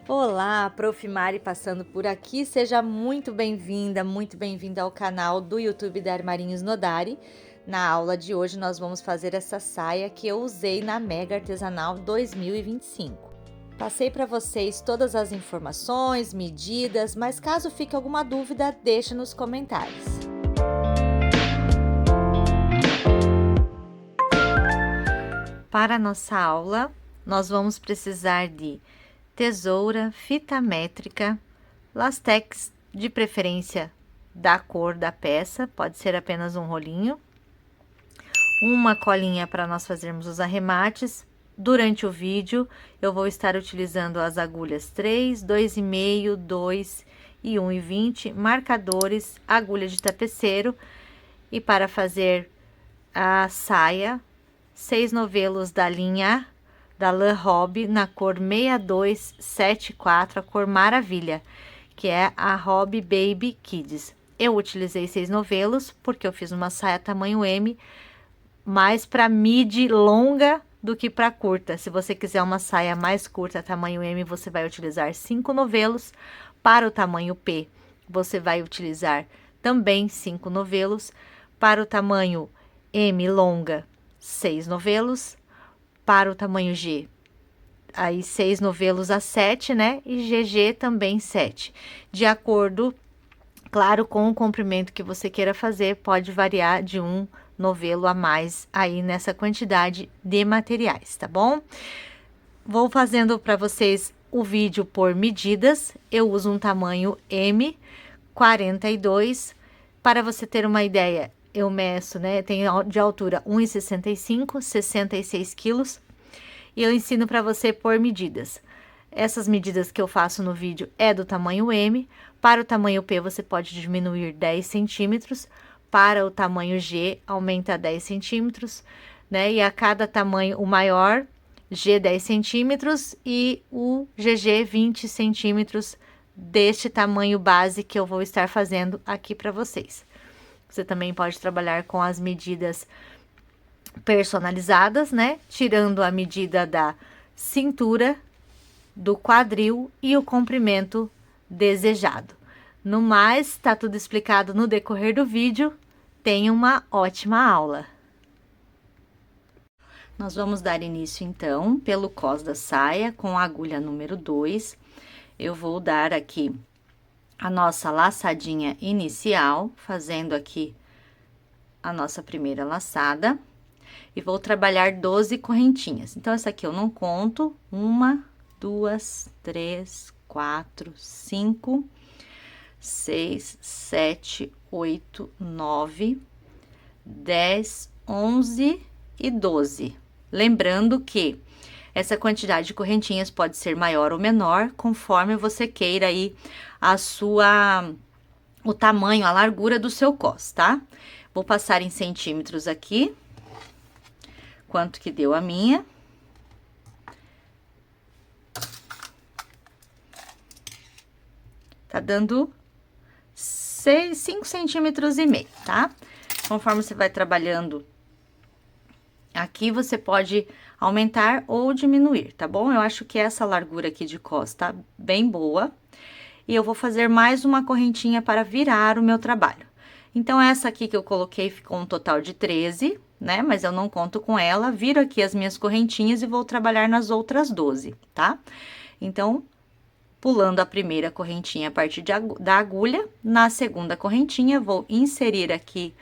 Olá, Prof. Mari passando por aqui, seja muito bem-vinda ao canal do YouTube da Armarinhos Nodari. Na aula de hoje nós vamos fazer essa saia que eu usei na Mega Artesanal 2025. Passei para vocês todas as informações, medidas, mas caso fique alguma dúvida, deixe nos comentários. Para a nossa aula, nós vamos precisar de tesoura, fita métrica, lastex, de preferência da cor da peça, pode ser apenas um rolinho, uma colinha para nós fazermos os arremates. Durante o vídeo, eu vou estar utilizando as agulhas 3, 2,5, 2 e 1,20, marcadores, agulha de tapeceiro e para fazer a saia, 6 novelos da linha da lã Hobby na cor 6274, a cor maravilha, que é a Hobby Baby Kids. Eu utilizei 6 novelos porque eu fiz uma saia tamanho M, mais para midi longa do que para curta. Se você quiser uma saia mais curta, tamanho M, você vai utilizar 5 novelos. Para o tamanho P, você vai utilizar também 5 novelos. Para o tamanho M longa, 6 novelos. Para o tamanho G, aí 6 novelos a 7, né? E GG também 7. De acordo, claro, com o comprimento que você queira fazer, pode variar de um novelo a mais aí nessa quantidade de materiais, tá bom? Vou fazendo para vocês o vídeo por medidas. Eu uso um tamanho M, 42. Para você ter uma ideia, eu meço, né? Tenho de altura 1,65, 66 quilos. E eu ensino para você por medidas. Essas medidas que eu faço no vídeo é do tamanho M. Para o tamanho P, você pode diminuir 10 centímetros. Para o tamanho G, aumenta 10 centímetros, né? E a cada tamanho, o maior, G 10 centímetros e o GG 20 centímetros deste tamanho base que eu vou estar fazendo aqui para vocês. Você também pode trabalhar com as medidas personalizadas, né? Tirando a medida da cintura, do quadril e o comprimento desejado. No mais, está tudo explicado no decorrer do vídeo. Tenha uma ótima aula! Nós vamos dar início, então, pelo cós da saia, com a agulha número 2. Eu vou dar aqui a nossa laçadinha inicial, fazendo aqui a nossa primeira laçada. E vou trabalhar 12 correntinhas. Então, essa aqui eu não conto. 1, 2, 3, 4, 5, 6, 7, 8, 9, 10, 11 e 12. Lembrando que essa quantidade de correntinhas pode ser maior ou menor, conforme você queira aí o tamanho, a largura do seu cós, tá? Vou passar em centímetros aqui. Quanto que deu a minha. Tá dando 5 centímetros e meio, tá? Conforme você vai trabalhando aqui, você pode aumentar ou diminuir, tá bom? Eu acho que essa largura aqui de cós tá bem boa. E eu vou fazer mais uma correntinha para virar o meu trabalho. Então, essa aqui que eu coloquei ficou um total de 13, né? Mas eu não conto com ela, viro aqui as minhas correntinhas e vou trabalhar nas outras 12, tá? Então, pulando a primeira correntinha a partir da agulha, na segunda correntinha, vou inserir aqui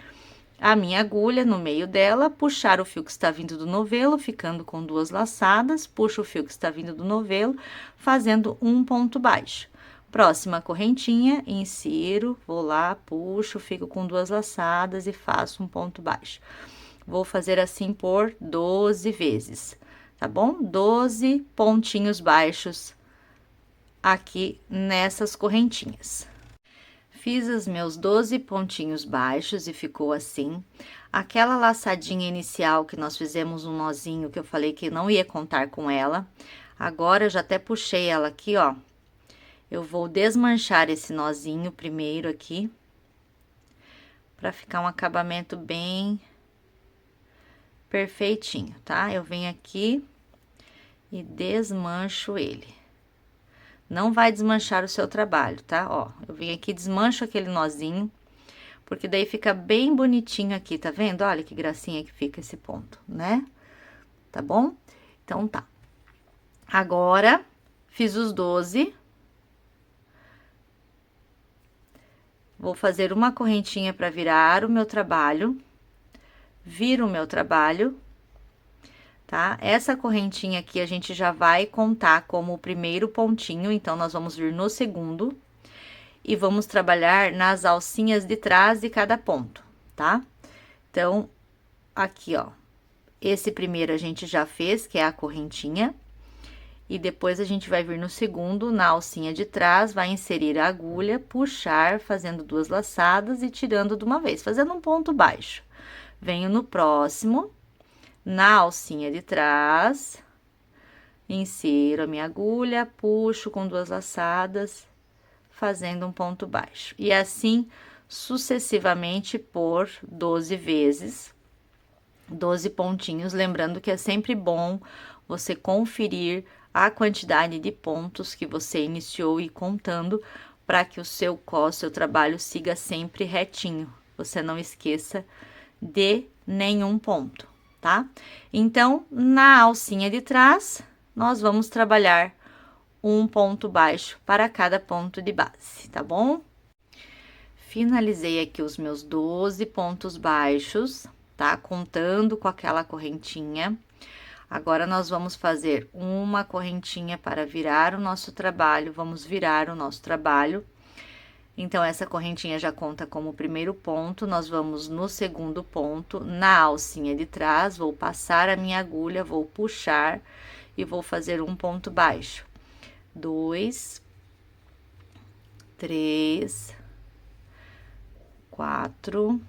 a minha agulha no meio dela, puxar o fio que está vindo do novelo, ficando com 2 laçadas, puxo o fio que está vindo do novelo, fazendo um ponto baixo. Próxima correntinha, insiro, vou lá, puxo, fico com 2 laçadas e faço um ponto baixo. Vou fazer assim por 12 vezes, tá bom? 12 pontinhos baixos aqui nessas correntinhas. Fiz os meus 12 pontinhos baixos e ficou assim. Aquela laçadinha inicial que nós fizemos um nozinho, que eu falei que não ia contar com ela. Agora, eu já até puxei ela aqui, ó. Eu vou desmanchar esse nozinho primeiro aqui, pra ficar um acabamento bem perfeitinho, tá? Eu venho aqui e desmancho ele. não vai desmanchar o seu trabalho, tá? Ó, eu vim aqui, desmancho aquele nozinho, porque daí fica bem bonitinho aqui, tá vendo? Olha que gracinha que fica esse ponto, né? Tá bom? Então, tá. Agora, fiz os 12. Vou fazer uma correntinha para virar o meu trabalho. Viro o meu trabalho, tá? Essa correntinha aqui a gente já vai contar como o primeiro pontinho, então, nós vamos vir no segundo. E vamos trabalhar nas alcinhas de trás de cada ponto, tá? Então, aqui, ó, esse primeiro a gente já fez, que é a correntinha. E depois a gente vai vir no segundo, na alcinha de trás, vai inserir a agulha, puxar, fazendo 2 laçadas e tirando de uma vez, fazendo um ponto baixo. Venho no próximo, na alcinha de trás, insiro a minha agulha, puxo com 2 laçadas, fazendo um ponto baixo. E assim, sucessivamente por 12 vezes, 12 pontinhos, lembrando que é sempre bom você conferir a quantidade de pontos que você iniciou e contando para que o seu trabalho siga sempre retinho. Você não esqueça de nenhum ponto, tá? Então, na alcinha de trás, nós vamos trabalhar um ponto baixo para cada ponto de base, tá bom? Finalizei aqui os meus 12 pontos baixos, tá? Contando com aquela correntinha. Agora, nós vamos fazer uma correntinha para virar o nosso trabalho, vamos virar o nosso trabalho. Então, essa correntinha já conta como o primeiro ponto, nós vamos no segundo ponto, na alcinha de trás, vou passar a minha agulha, vou puxar e vou fazer um ponto baixo. 2, 3, 4,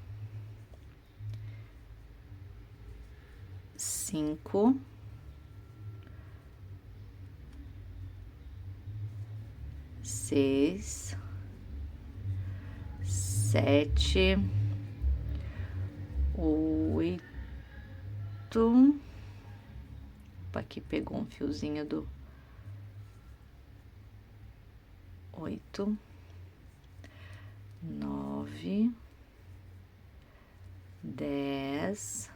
5, 6, 7, 8. Aqui pegou um fiozinho do 8, 9, 10,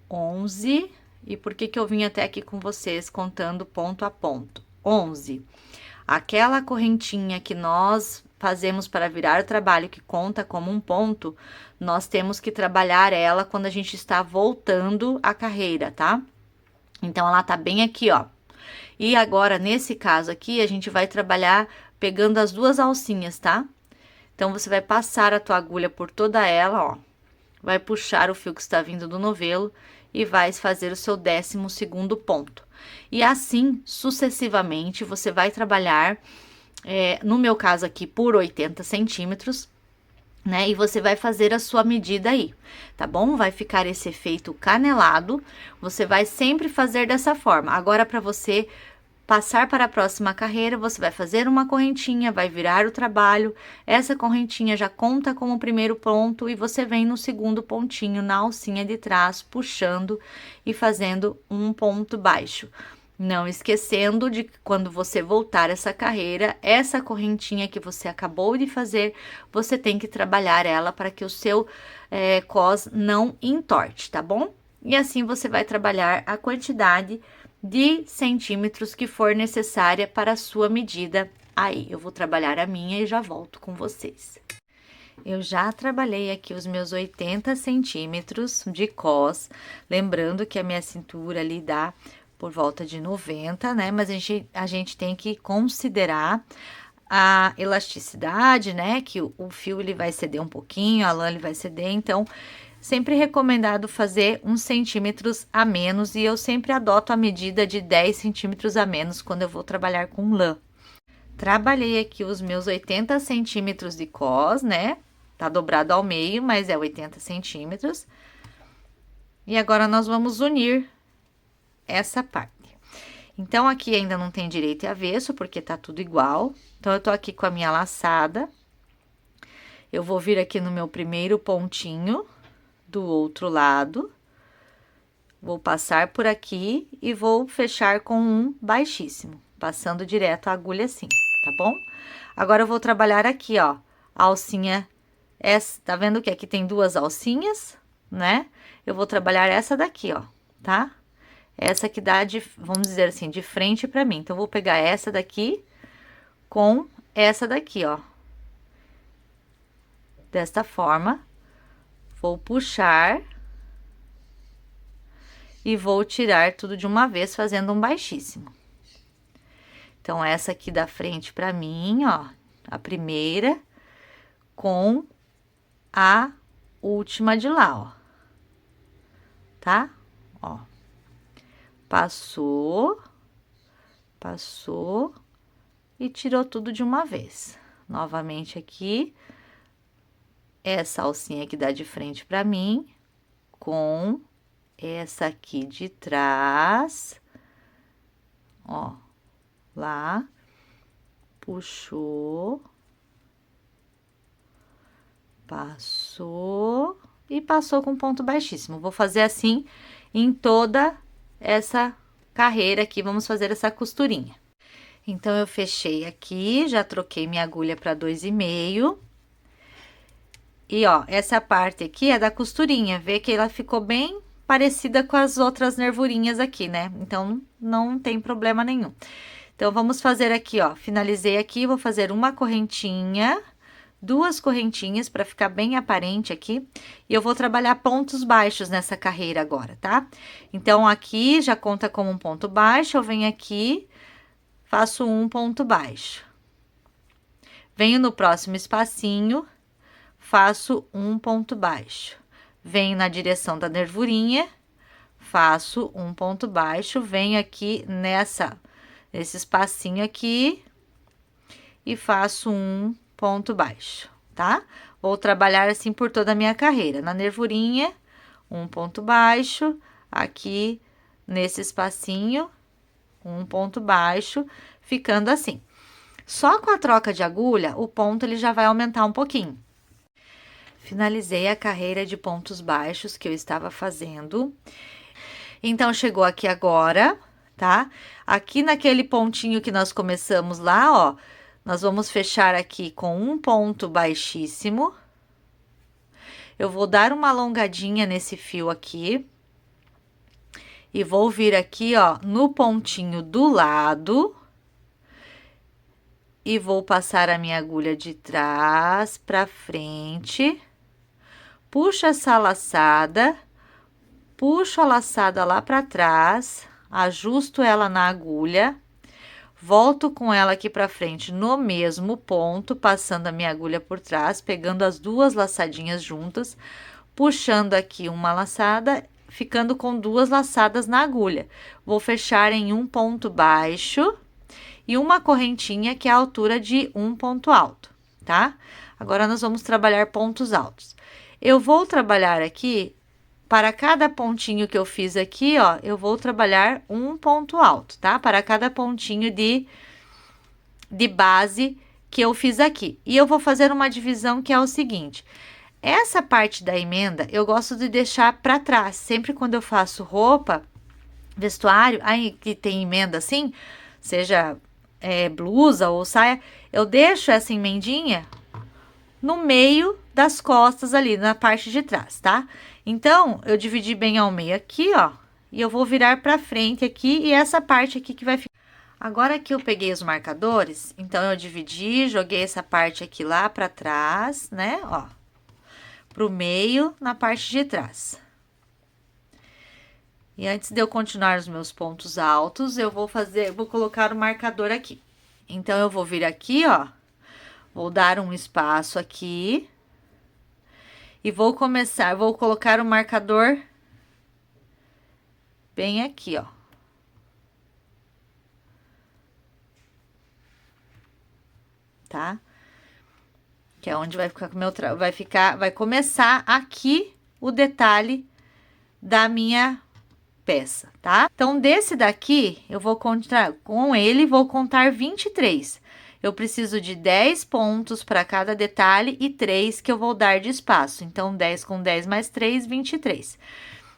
11. E por que eu vim até aqui com vocês contando ponto a ponto? 11. Aquela correntinha que nós fazemos para virar o trabalho, que conta como um ponto, nós temos que trabalhar ela quando a gente está voltando a carreira, tá? Então, ela tá bem aqui, ó. E agora, nesse caso aqui, a gente vai trabalhar pegando as 2 alcinhas, tá? Então, você vai passar a tua agulha por toda ela, ó. Vai puxar o fio que está vindo do novelo e vai fazer o seu 12º ponto. E assim, sucessivamente, você vai trabalhar, no meu caso aqui, por 80 centímetros, né? E você vai fazer a sua medida aí, tá bom? Vai ficar esse efeito canelado, você vai sempre fazer dessa forma. Agora, para você passar para a próxima carreira, você vai fazer uma correntinha, vai virar o trabalho, essa correntinha já conta como o primeiro ponto e você vem no segundo pontinho, na alcinha de trás, puxando e fazendo um ponto baixo. Não esquecendo de que quando você voltar essa carreira, essa correntinha que você acabou de fazer, você tem que trabalhar ela para que o seu cos não entorte, tá bom? E assim você vai trabalhar a quantidade de centímetros que for necessária para a sua medida. Aí, eu vou trabalhar a minha e já volto com vocês. Eu já trabalhei aqui os meus 80 centímetros de cos, lembrando que a minha cintura ali dá por volta de 90, né? Mas a gente tem que considerar a elasticidade, né? Que o fio ele vai ceder um pouquinho, a lã ele vai ceder, então sempre recomendado fazer uns centímetros a menos e eu sempre adoto a medida de 10 centímetros a menos quando eu vou trabalhar com lã. Trabalhei aqui os meus 80 centímetros de cos, né? Tá dobrado ao meio, mas é 80 centímetros. E agora nós vamos unir essa parte. Então, aqui ainda não tem direito e avesso, porque tá tudo igual. Então, eu tô aqui com a minha laçada. Eu vou vir aqui no meu primeiro pontinho do outro lado. Vou passar por aqui e vou fechar com um baixíssimo. passando direto a agulha assim, tá bom? Agora eu vou trabalhar aqui, ó, a alcinha, essa, tá vendo que aqui tem duas alcinhas, né? Eu vou trabalhar essa daqui, ó, tá? Essa que dá de, vamos dizer assim, de frente pra mim. Então, eu vou pegar essa daqui com essa daqui, ó. Desta forma, vou puxar e vou tirar tudo de uma vez, fazendo um baixíssimo. Então, essa aqui da frente pra mim, ó, a primeira com a última de lá, ó. Tá? Ó. Passou, passou e tirou tudo de uma vez. Novamente aqui, essa alcinha que dá de frente pra mim, com essa aqui de trás, ó, lá, puxou, passou e passou com ponto baixíssimo. Vou fazer assim em toda essa carreira aqui, vamos fazer essa costurinha. Então, eu fechei aqui, já troquei minha agulha para 2,5. E, ó, essa parte aqui é da costurinha, vê que ela ficou bem parecida com as outras nervurinhas aqui, né? Então, não tem problema nenhum. Então, vamos fazer aqui, ó, finalizei aqui, vou fazer uma correntinha, duas correntinhas para ficar bem aparente aqui, e eu vou trabalhar pontos baixos nessa carreira agora, tá? Então, aqui já conta como um ponto baixo, eu venho aqui, faço um ponto baixo. Venho no próximo espacinho, faço um ponto baixo. Venho na direção da nervurinha, faço um ponto baixo, venho aqui nesse espacinho aqui e faço um ponto baixo, tá? Vou trabalhar assim por toda a minha carreira. Na nervurinha, um ponto baixo, aqui nesse espacinho, um ponto baixo, ficando assim. Só com a troca de agulha, o ponto ele já vai aumentar um pouquinho. Finalizei a carreira de pontos baixos que eu estava fazendo. Então, chegou aqui agora, tá? Aqui naquele pontinho que nós começamos lá, ó, nós vamos fechar aqui com um ponto baixíssimo. Eu vou dar uma alongadinha nesse fio aqui. E vou vir aqui, ó, no pontinho do lado. E vou passar a minha agulha de trás pra frente. Puxo essa laçada. Puxo a laçada lá pra trás. Ajusto ela na agulha. Volto com ela aqui pra frente no mesmo ponto, passando a minha agulha por trás, pegando as duas laçadinhas juntas, puxando aqui uma laçada, ficando com duas laçadas na agulha. Vou fechar em um ponto baixo e uma correntinha que é a altura de um ponto alto, tá? Agora, nós vamos trabalhar pontos altos. Eu vou trabalhar aqui, para cada pontinho que eu fiz aqui, ó, eu vou trabalhar um ponto alto, tá? Para cada pontinho de base que eu fiz aqui. E eu vou fazer uma divisão que é o seguinte: essa parte da emenda, eu gosto de deixar para trás. Sempre quando eu faço roupa, vestuário, aí que tem emenda assim, seja blusa ou saia, eu deixo essa emendinha no meio das costas ali, na parte de trás, tá? Então, eu dividi bem ao meio aqui, ó, e eu vou virar pra frente aqui, e essa parte aqui que vai ficar. Agora que eu peguei os marcadores, então, eu dividi, joguei essa parte aqui lá pra trás, né, ó, pro meio, na parte de trás. E antes de eu continuar os meus pontos altos, eu vou colocar o marcador aqui. Então, eu vou vir aqui, ó, vou dar um espaço aqui. E vou colocar o marcador bem aqui, ó. Tá? Que é onde vai ficar vai começar aqui o detalhe da minha peça, tá? Então, desse daqui, eu vou contar, com ele, vou contar 23. Eu preciso de 10 pontos para cada detalhe e 3 que eu vou dar de espaço. Então, 10 com 10 mais 3, 23.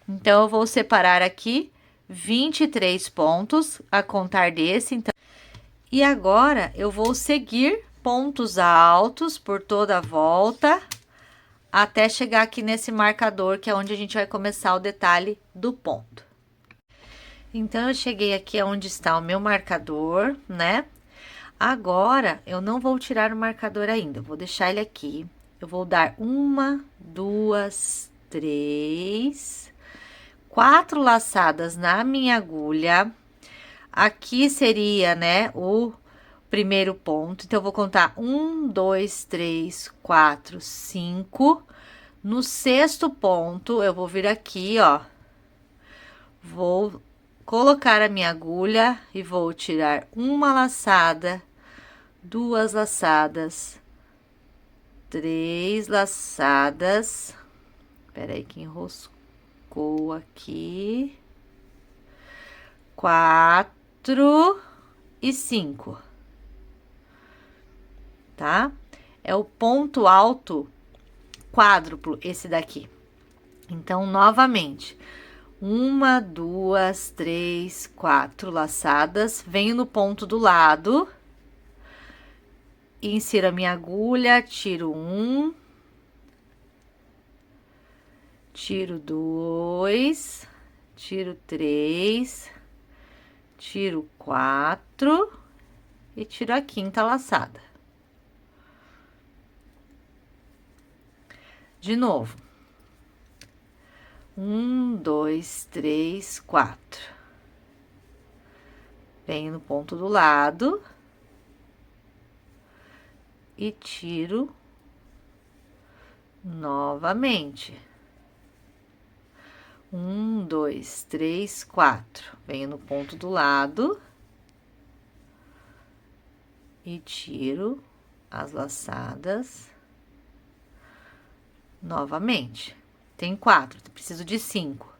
Então, eu vou separar aqui 23 pontos a contar desse. E agora, eu vou seguir pontos altos por toda a volta, até chegar aqui nesse marcador, que é onde a gente vai começar o detalhe do ponto. Então, eu cheguei aqui onde está o meu marcador, né? Agora, eu não vou tirar o marcador ainda, eu vou deixar ele aqui. Eu vou dar 1, 2, 3, 4 laçadas na minha agulha. Aqui seria, né, o primeiro ponto. Então, eu vou contar 1, 2, 3, 4, 5. No sexto ponto, eu vou vir aqui, ó. Vou colocar a minha agulha e vou tirar uma laçada, 2 laçadas, 3 laçadas. Espera aí que enroscou aqui. 4 e 5. Tá? É o ponto alto quádruplo esse daqui. Então, novamente, 1, 2, 3, 4 laçadas, venho no ponto do lado, insiro a minha agulha, tiro 1, tiro 2, tiro 3, tiro 4 e tiro a quinta laçada. De novo. 1, 2, 3, 4. Venho no ponto do lado e tiro novamente. 1, 2, 3, 4. Venho no ponto do lado e tiro as laçadas novamente. Tem 4, preciso de 5.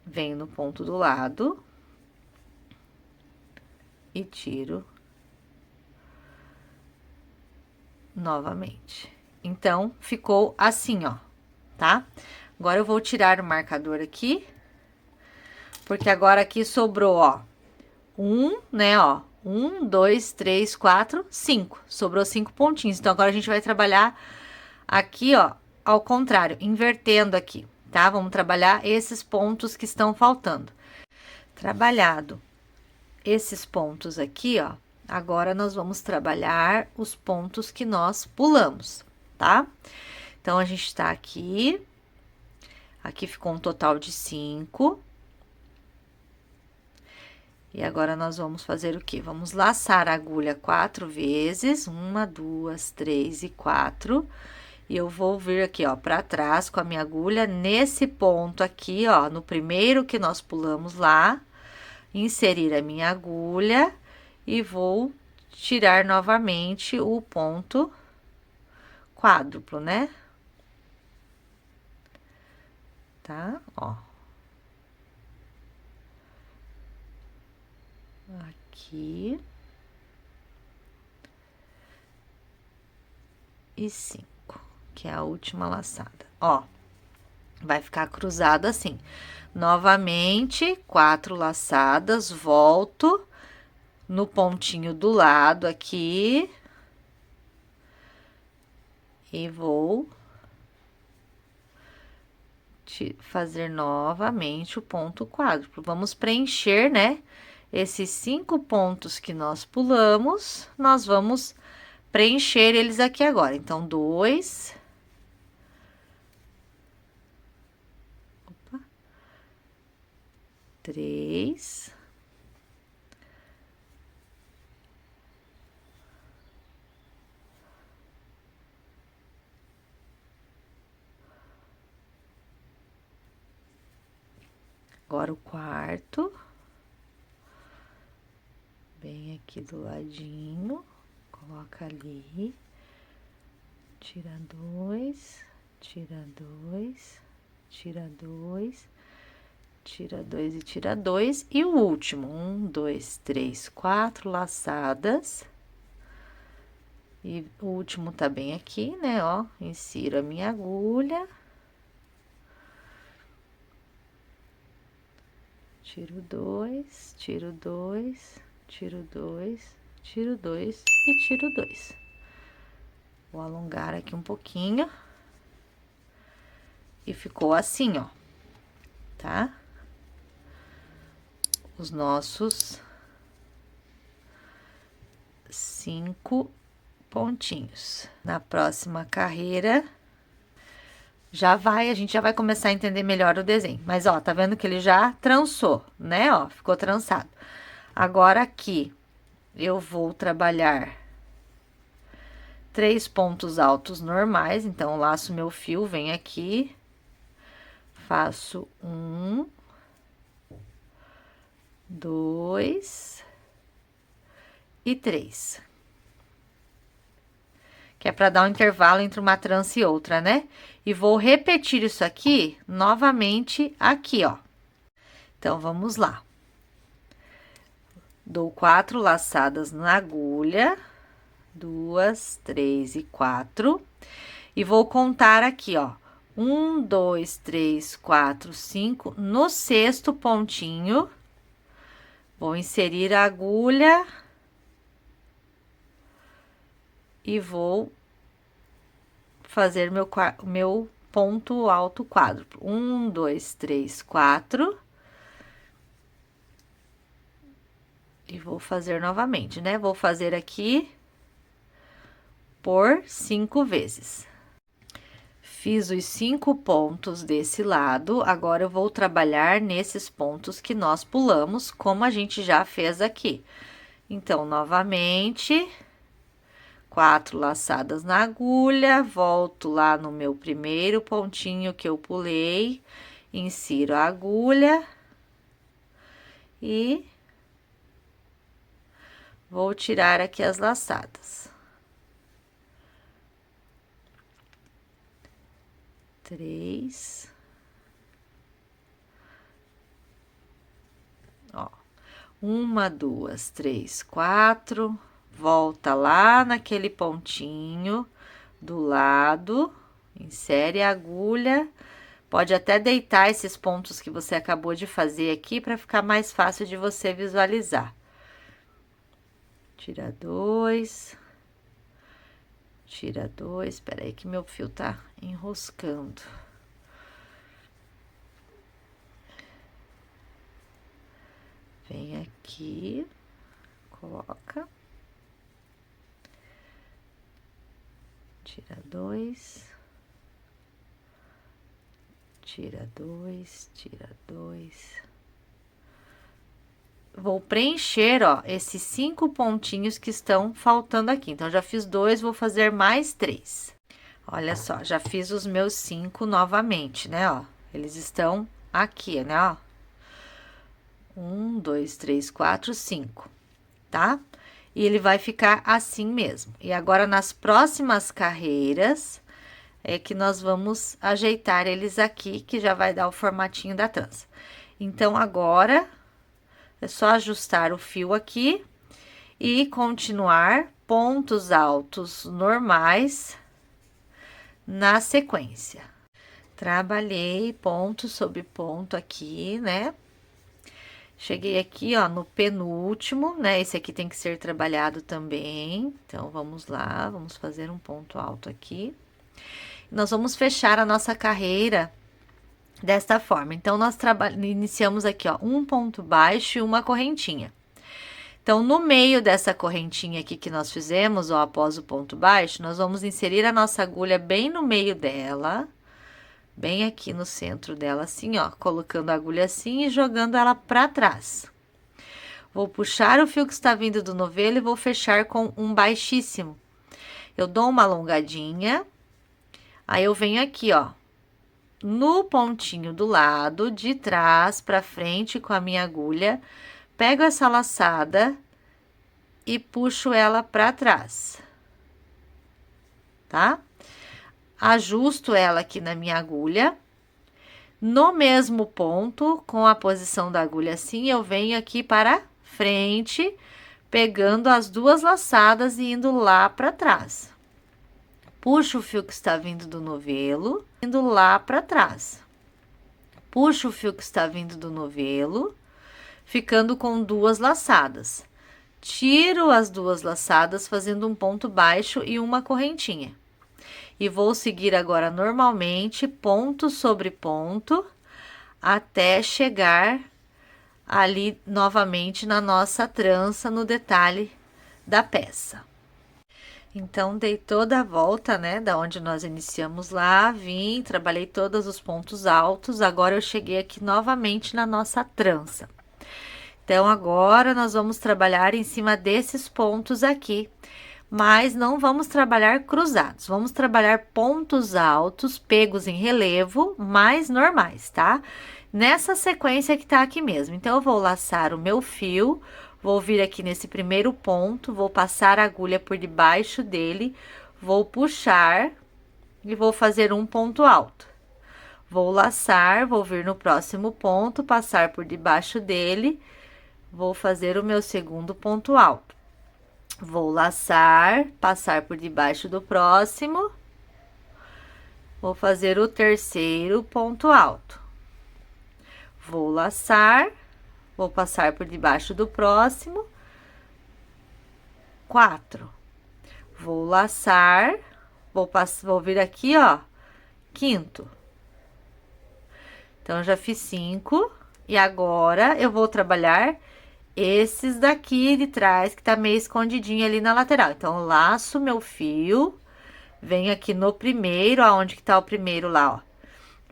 Venho no ponto do lado e tiro novamente. Então, ficou assim, ó, tá? Agora, eu vou tirar o marcador aqui, porque agora aqui sobrou, ó, né, ó, 1, 2, 3, 4, 5. Sobrou 5 pontinhos. Então, agora a gente vai trabalhar aqui, ó, ao contrário, invertendo aqui, tá? Vamos trabalhar esses pontos que estão faltando. Trabalhado esses pontos aqui, ó, agora nós vamos trabalhar os pontos que nós pulamos, tá? Então, a gente tá aqui, aqui ficou um total de 5. E agora, nós vamos fazer o quê? Vamos laçar a agulha 4 vezes, 1, 2, 3 e 4. E eu vou vir aqui, ó, pra trás com a minha agulha, nesse ponto aqui, ó, no primeiro que nós pulamos lá, inserir a minha agulha e vou tirar novamente o ponto quádruplo, né? Tá? Ó. Aqui. E 5, que é a última laçada. Ó, vai ficar cruzado assim. Novamente, 4 laçadas, volto no pontinho do lado aqui. E vou fazer novamente o ponto quádruplo. Vamos preencher, né? Esses 5 pontos que nós pulamos, nós vamos preencher eles aqui agora. Então, 2. 3. Agora, o quarto. Bem aqui do ladinho, coloca ali, tira 2, tira 2, tira 2, tira 2 e tira 2. E o último, 1, 2, 3, 4 laçadas. E o último tá bem aqui, né, ó, insiro a minha agulha. Tiro 2, tiro 2, tiro 2, tiro 2 e tiro 2. Vou alongar aqui um pouquinho. E ficou assim, ó, tá? Os nossos 5 pontinhos. Na próxima carreira, a gente já vai começar a entender melhor o desenho. Mas, ó, tá vendo que ele já trançou, né? Ó, ficou trançado. Agora, aqui, eu vou trabalhar 3 pontos altos normais. Então, laço meu fio, venho aqui, faço 1, 2 e 3. Que é para dar um intervalo entre uma trança e outra, né? E vou repetir isso aqui novamente aqui, ó. Então, vamos lá. Dou 4 laçadas na agulha, 2, 3 e 4. E vou contar aqui, ó. 1, 2, 3, 4, 5. No sexto pontinho, vou inserir a agulha e vou fazer meu ponto alto quádruplo. 1, 2, 3, 4. E vou fazer novamente, né? Vou fazer aqui por 5 vezes. Fiz os 5 pontos desse lado, agora eu vou trabalhar nesses pontos que nós pulamos, como a gente já fez aqui. Então, novamente, 4 laçadas na agulha, volto lá no meu primeiro pontinho que eu pulei, insiro a agulha e vou tirar aqui as laçadas. 3. Ó, 1, 2, 3, 4. Volta lá naquele pontinho do lado, insere a agulha. Pode até deitar esses pontos que você acabou de fazer aqui para ficar mais fácil de você visualizar. Tira 2. Tira 2, espera aí que meu fio tá enroscando. Vem aqui, coloca. Tira 2. Tira 2, tira 2. Vou preencher, ó, esses 5 pontinhos que estão faltando aqui. Então, já fiz 2, vou fazer mais 3. Olha só, já fiz os meus 5 novamente, né, ó. Eles estão aqui, né, ó. 1, 2, 3, 4, 5, tá? E ele vai ficar assim mesmo. E agora, nas próximas carreiras, é que nós vamos ajeitar eles aqui, que já vai dar o formatinho da trança. Então, agora, é só ajustar o fio aqui e continuar pontos altos normais na sequência. Trabalhei ponto sobre ponto aqui, né? Cheguei aqui, ó, no penúltimo, né? Esse aqui tem que ser trabalhado também. Então, vamos lá, vamos fazer um ponto alto aqui. Nós vamos fechar a nossa carreira desta forma. Então, nós iniciamos aqui, ó, um ponto baixo e uma correntinha. Então, no meio dessa correntinha aqui que nós fizemos, ó, após o ponto baixo, nós vamos inserir a nossa agulha bem no meio dela, bem aqui no centro dela, assim, ó, colocando a agulha assim e jogando ela para trás. Vou puxar o fio que está vindo do novelo e vou fechar com um baixíssimo. Eu dou uma alongadinha, aí eu venho aqui, ó, no pontinho do lado, de trás para frente com a minha agulha, pego essa laçada e puxo ela para trás, tá? Ajusto ela aqui na minha agulha. No mesmo ponto, com a posição da agulha assim, eu venho aqui para frente, pegando as 2 laçadas e indo lá para trás. Puxo o fio que está vindo do novelo, indo lá para trás. Puxo o fio que está vindo do novelo, ficando com 2 laçadas. tiro as duas laçadas fazendo um ponto baixo e uma correntinha. E vou seguir agora normalmente, ponto sobre ponto, até chegar ali novamente na nossa trança, no detalhe da peça. Então, dei toda a volta, né, da onde nós iniciamos lá, vim, trabalhei todos os pontos altos, agora eu cheguei aqui novamente na nossa trança. Então, agora nós vamos trabalhar em cima desses pontos aqui, mas não vamos trabalhar cruzados, vamos trabalhar pontos altos, pegos em relevo, mais normais, tá? Nessa sequência que tá aqui mesmo. Então, eu vou laçar o meu fio, vou vir aqui nesse primeiro ponto, vou passar a agulha por debaixo dele, vou puxar e vou fazer um ponto alto. Vou laçar, vou vir no próximo ponto, passar por debaixo dele, vou fazer o meu segundo ponto alto. Vou laçar, passar por debaixo do próximo, vou fazer o terceiro ponto alto. Vou laçar, vou passar por debaixo do próximo, 4. Vou laçar, vou vir aqui, ó, quinto. Então, já fiz 5, e agora eu vou trabalhar esses daqui de trás, que tá meio escondidinho ali na lateral. Então, laço meu fio, venho aqui no primeiro, aonde que tá o primeiro lá, ó.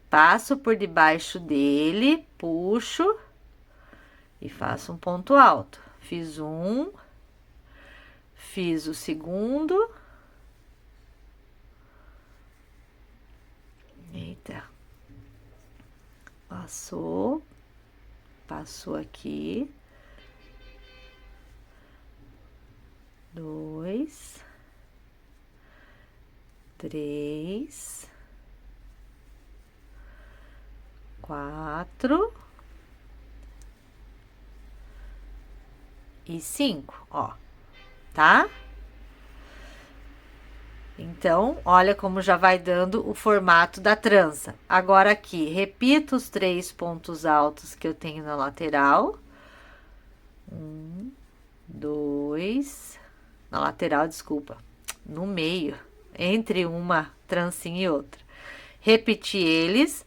Passo por debaixo dele, puxo e faço um ponto alto. Fiz um, fiz o segundo. Eita. Passou, passou aqui. 2, 3, 4 e 5, ó, tá? Então, olha como já vai dando o formato da trança. Agora, aqui, repito os 3 pontos altos que eu tenho na lateral. 1, 2, na lateral, desculpa, no meio, entre uma trancinha e outra. Repetir eles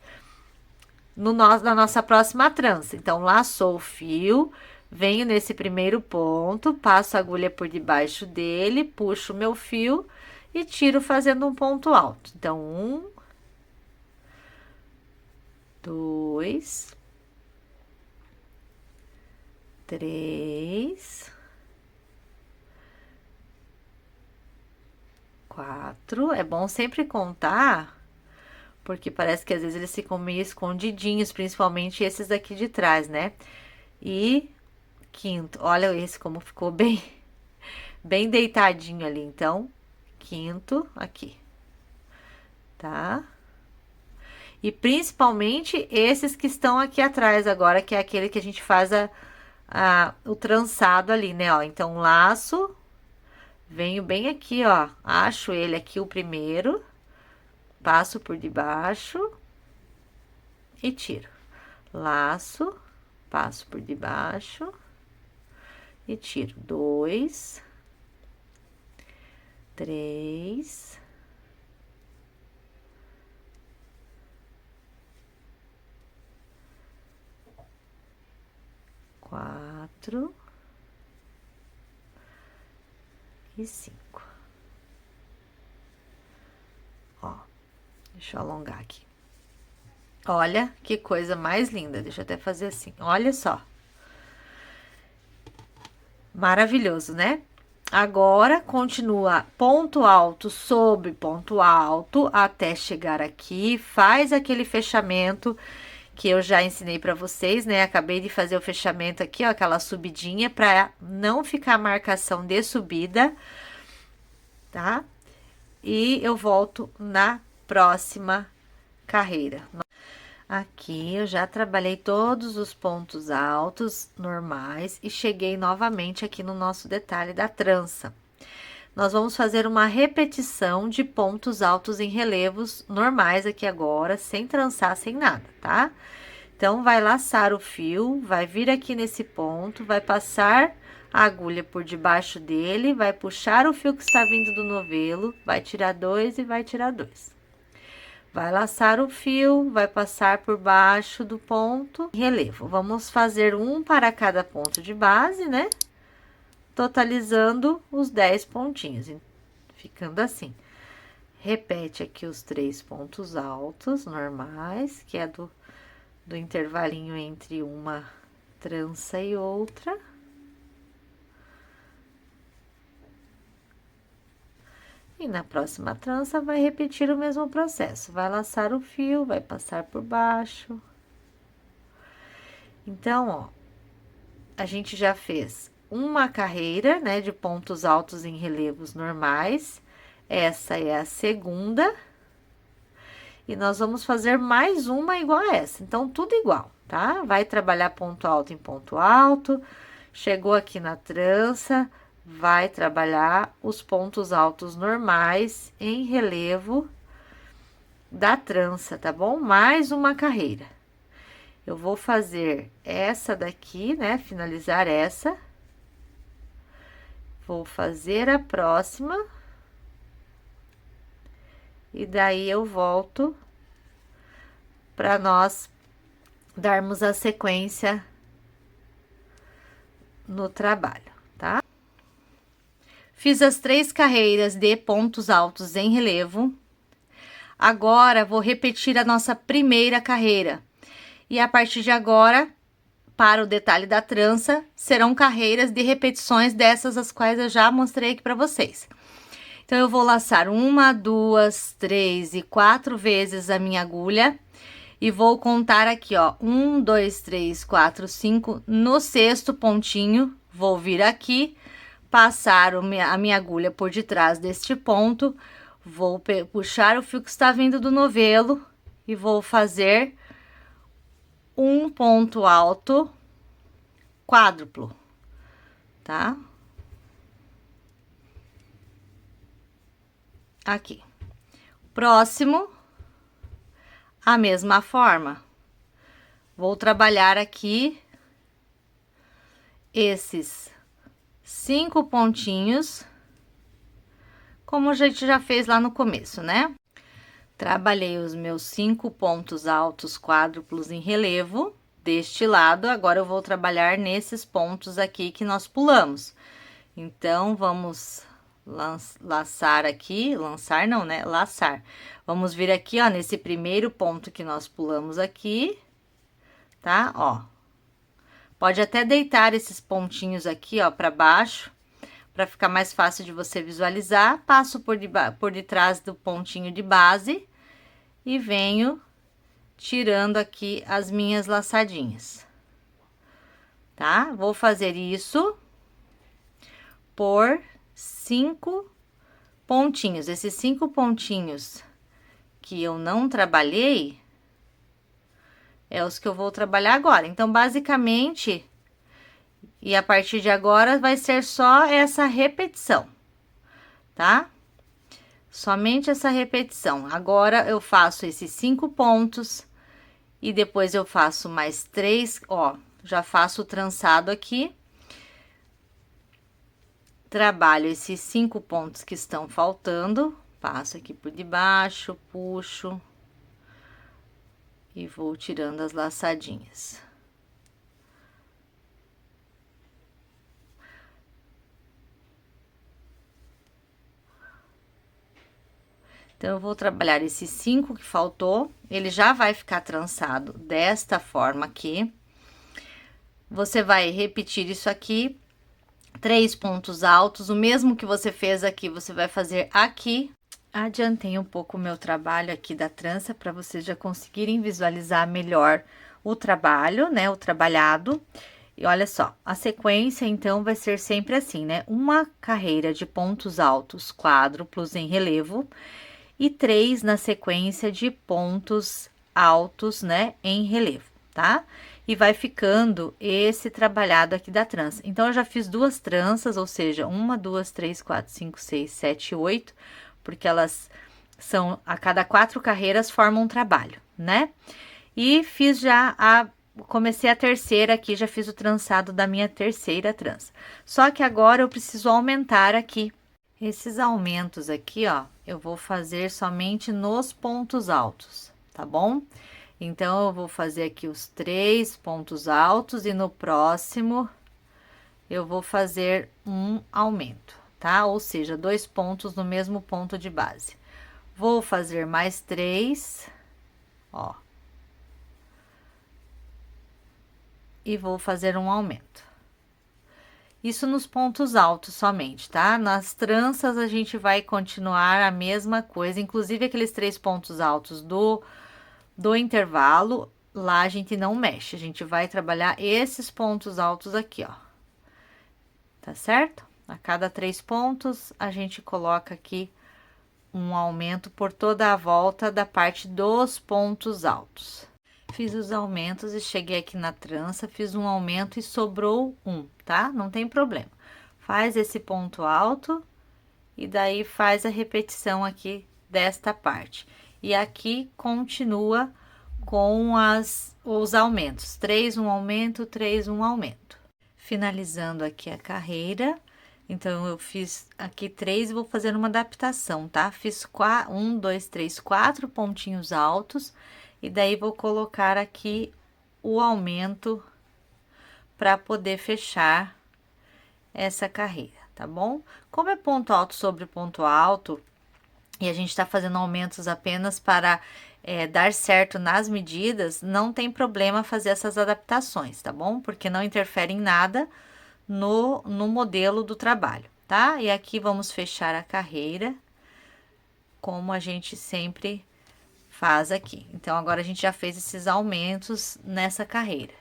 na nossa próxima trança. Então, laçou o fio, venho nesse primeiro ponto, passo a agulha por debaixo dele, puxo o meu fio e tiro fazendo um ponto alto. Então, 1, 2, 3, 4. É bom sempre contar, porque parece que às vezes eles ficam meio escondidinhos, principalmente esses daqui de trás, né? E quinto, olha esse como ficou bem deitadinho ali. Então, quinto aqui, tá? E principalmente esses que estão aqui atrás agora, que é aquele que a gente faz o trançado ali, né? Ó, então, laço, venho bem aqui, ó, acho ele aqui o primeiro, passo por debaixo e tiro. Laço, passo por debaixo e tiro. 2, 3, 4 e 5. Ó, deixa eu alongar aqui. Olha que coisa mais linda. Deixa eu até fazer assim. Olha só. Maravilhoso, né? Agora, continua ponto alto sobre ponto alto até chegar aqui. Faz aquele fechamento que eu já ensinei pra vocês, né? Acabei de fazer o fechamento aqui, ó, aquela subidinha, pra não ficar marcação de subida, tá? E eu volto na próxima carreira. Aqui eu já trabalhei todos os pontos altos normais e cheguei novamente aqui no nosso detalhe da trança. Nós vamos fazer uma repetição de pontos altos em relevos normais aqui agora, sem trançar, sem nada, tá? Então, vai laçar o fio, vai vir aqui nesse ponto, vai passar a agulha por debaixo dele, vai puxar o fio que está vindo do novelo, vai tirar 2 e vai tirar 2. Vai laçar o fio, vai passar por baixo do ponto relevo. Vamos fazer um para cada ponto de base, né? Totalizando os 10 pontinhos, ficando assim. Repete aqui os 3 pontos altos normais, que é do intervalinho entre uma trança e outra. E na próxima trança, vai repetir o mesmo processo. Vai laçar o fio, vai passar por baixo. Então, ó, a gente já fez uma carreira, né, de pontos altos em relevos normais. Essa é a segunda. E nós vamos fazer mais uma igual a essa. Então, tudo igual, tá? Vai trabalhar ponto alto em ponto alto. Chegou aqui na trança, vai trabalhar os pontos altos normais em relevo da trança, tá bom? Mais uma carreira. Eu vou fazer essa daqui, né? Finalizar essa. Vou fazer a próxima. E daí eu volto para nós darmos a sequência no trabalho, tá? Fiz as 3 carreiras de pontos altos em relevo. Agora, vou repetir a nossa primeira carreira. E a partir de agora, para o detalhe da trança, serão carreiras de repetições dessas as quais eu já mostrei aqui para vocês. Então, eu vou laçar 1, 2, 3 e 4 vezes a minha agulha. E vou contar aqui, ó, 1, 2, 3, 4, 5. No 6º pontinho, vou vir aqui, passar a minha agulha por detrás deste ponto. Vou puxar o fio que está vindo do novelo e vou fazer um ponto alto quádruplo, tá? Aqui. Próximo, a mesma forma. Vou trabalhar aqui esses 5 pontinhos, como a gente já fez lá no começo, né? Trabalhei os meus 5 pontos altos quádruplos em relevo deste lado. Agora, eu vou trabalhar nesses pontos aqui que nós pulamos. Então, vamos laçar aqui, lançar não, né? Laçar. Vamos vir aqui, ó, nesse primeiro ponto que nós pulamos aqui, tá? Ó. Pode até deitar esses pontinhos aqui, ó, para baixo, para ficar mais fácil de você visualizar. Passo por detrás do pontinho de base e venho tirando aqui as minhas laçadinhas, tá? Vou fazer isso por 5 pontinhos. Esses 5 pontinhos que eu não trabalhei é os que eu vou trabalhar agora. Então, basicamente, e a partir de agora vai ser só essa repetição, tá? Somente essa repetição. Agora, eu faço esses 5 pontos e depois eu faço mais 3, ó, já faço o trançado aqui. Trabalho esses 5 pontos que estão faltando, passo aqui por debaixo, puxo e vou tirando as laçadinhas. Então, eu vou trabalhar esses 5 que faltou, ele já vai ficar trançado desta forma aqui. Você vai repetir isso aqui, 3 pontos altos, o mesmo que você fez aqui, você vai fazer aqui. Adiantei um pouco o meu trabalho aqui da trança, para vocês já conseguirem visualizar melhor o trabalho, né, o trabalhado. E olha só, a sequência, então, vai ser sempre assim, né, uma carreira de pontos altos quádruplos em relevo e 3 na sequência de pontos altos, né, em relevo, tá? E vai ficando esse trabalhado aqui da trança. Então, eu já fiz 2 tranças, ou seja, 1, 2, 3, 4, 5, 6, 7, 8, porque elas são, a cada 4 carreiras formam um trabalho, né? E fiz já a comecei a terceira aqui, já fiz o trançado da minha terceira trança. Só que agora eu preciso aumentar aqui. Esses aumentos aqui, ó, eu vou fazer somente nos pontos altos, tá bom? Então, eu vou fazer aqui os 3 pontos altos e no próximo eu vou fazer um aumento, tá? Ou seja, 2 pontos no mesmo ponto de base. Vou fazer mais 3, ó. E vou fazer um aumento. Isso nos pontos altos somente, tá? Nas tranças a gente vai continuar a mesma coisa, inclusive aqueles 3 pontos altos do intervalo, lá a gente não mexe, a gente vai trabalhar esses pontos altos aqui, ó. Tá certo? A cada 3 pontos, a gente coloca aqui um aumento por toda a volta da parte dos pontos altos. Fiz os aumentos e cheguei aqui na trança, fiz um aumento e sobrou um, tá? Não tem problema. Faz esse ponto alto e daí faz a repetição aqui desta parte. E aqui continua com os aumentos. 3, um aumento, 3, um aumento. Finalizando aqui a carreira. Então, eu fiz aqui 3 e vou fazer uma adaptação, tá? Fiz 1, 2, 3, 4 pontinhos altos. E daí, vou colocar aqui o aumento para poder fechar essa carreira, tá bom? Como é ponto alto sobre ponto alto, e a gente tá fazendo aumentos apenas para dar certo nas medidas, não tem problema fazer essas adaptações, tá bom? Porque não interfere em nada no modelo do trabalho, tá? E aqui vamos fechar a carreira, como a gente sempre faz aqui. Então, agora a gente já fez esses aumentos nessa carreira.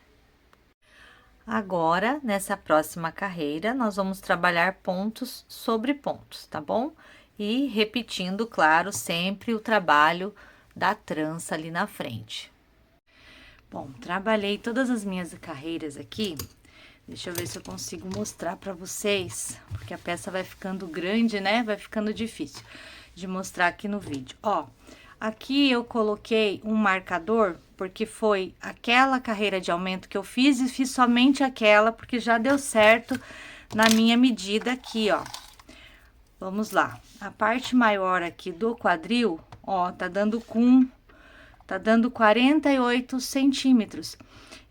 Agora, nessa próxima carreira, nós vamos trabalhar pontos sobre pontos, tá bom? E repetindo, claro, sempre o trabalho da trança ali na frente. Bom, trabalhei todas as minhas carreiras aqui. Deixa eu ver se eu consigo mostrar para vocês, porque a peça vai ficando grande, né? Vai ficando difícil de mostrar aqui no vídeo. Ó, aqui eu coloquei um marcador, porque foi aquela carreira de aumento que eu fiz e fiz somente aquela, porque já deu certo na minha medida aqui, ó. Vamos lá. A parte maior aqui do quadril, ó, tá dando 48 centímetros.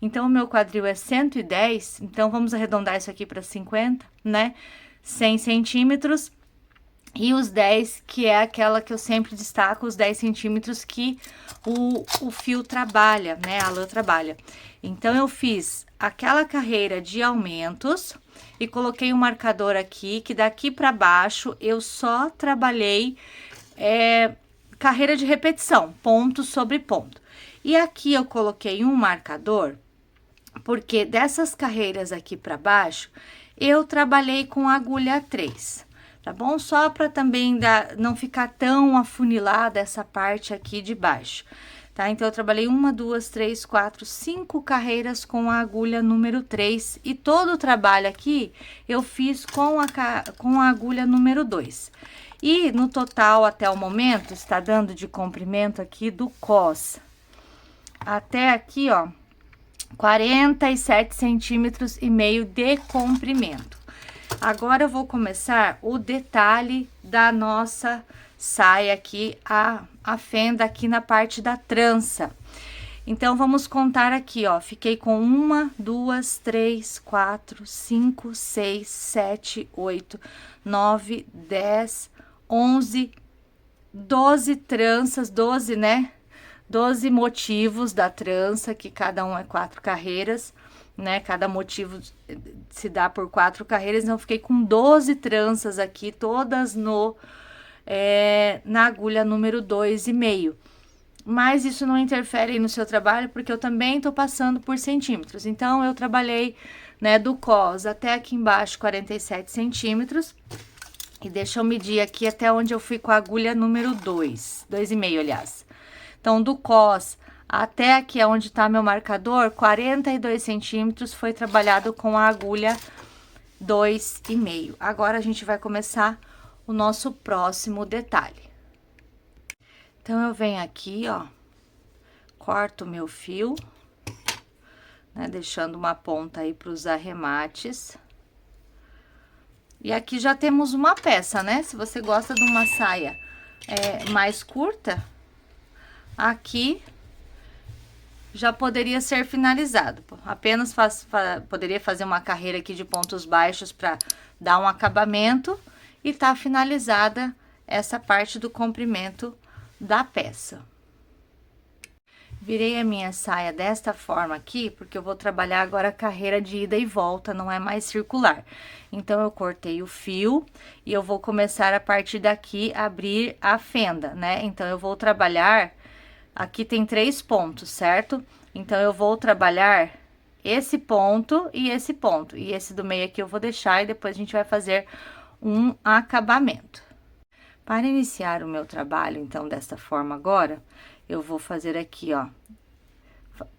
Então, o meu quadril é 110, então vamos arredondar isso aqui para 50, né? 100 centímetros. E os 10, que é aquela que eu sempre destaco, os 10 centímetros que o fio trabalha, né? A lã trabalha. Então, eu fiz aquela carreira de aumentos e coloquei um marcador aqui, que daqui para baixo eu só trabalhei carreira de repetição, ponto sobre ponto. E aqui eu coloquei um marcador, porque dessas carreiras aqui para baixo, eu trabalhei com agulha 3, tá bom? Só para também não ficar tão afunilada essa parte aqui de baixo, tá? Então, eu trabalhei 1, 2, 3, 4, 5 carreiras com a agulha número 3 e todo o trabalho aqui eu fiz com a agulha número 2. E no total, até o momento, está dando de comprimento aqui do cos até aqui, ó, 47 centímetros e meio de comprimento. Agora, eu vou começar o detalhe da nossa saia aqui, a fenda aqui na parte da trança. Então, vamos contar aqui, ó, fiquei com 1, 2, 3, 4, 5, 6, 7, 8, 9, 10, 11, 12 tranças, 12, né? 12 motivos da trança, que cada um é 4 carreiras, né? Cada motivo se dá por 4 carreiras, então eu fiquei com 12 tranças aqui, todas na agulha número 2,5. Mas isso não interfere no seu trabalho, porque eu também tô passando por centímetros. Então, eu trabalhei, né, do cos até aqui embaixo, 47 centímetros. E deixa eu medir aqui até onde eu fui com a agulha número 2,5, aliás. Então, do cos até aqui onde tá meu marcador, 42 centímetros foi trabalhado com a agulha 2,5. Agora, a gente vai começar o nosso próximo detalhe. Então, eu venho aqui, ó, corto o meu fio, né? Deixando uma ponta aí para os arremates. E aqui já temos uma peça, né? Se você gosta de uma saia mais curta, aqui já poderia ser finalizado. Apenas poderia fazer uma carreira aqui de pontos baixos para dar um acabamento e tá finalizada essa parte do comprimento da peça. Virei a minha saia desta forma aqui, porque eu vou trabalhar agora a carreira de ida e volta, não é mais circular. Então, eu cortei o fio e eu vou começar a partir daqui abrir a fenda, né? Então, eu vou trabalhar, aqui tem 3 pontos, certo? Então, eu vou trabalhar esse ponto e esse ponto. E esse do meio aqui eu vou deixar e depois a gente vai fazer um acabamento. Para iniciar o meu trabalho, então, desta forma agora, eu vou fazer aqui, ó.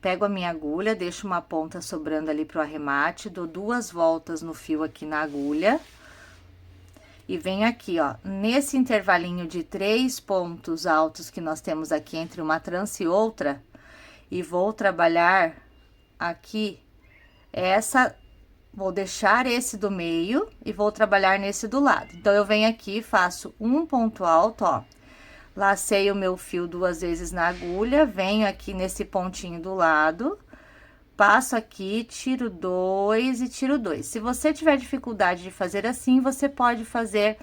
Pego a minha agulha, deixo uma ponta sobrando ali pro arremate, dou 2 voltas no fio aqui na agulha. E venho aqui, ó, nesse intervalinho de 3 pontos altos que nós temos aqui entre uma trança e outra, e vou trabalhar aqui vou deixar esse do meio e vou trabalhar nesse do lado. Então, eu venho aqui, faço um ponto alto, ó. Lacei o meu fio 2 vezes na agulha, venho aqui nesse pontinho do lado, passo aqui, tiro 2 e tiro 2. Se você tiver dificuldade de fazer assim, você pode fazer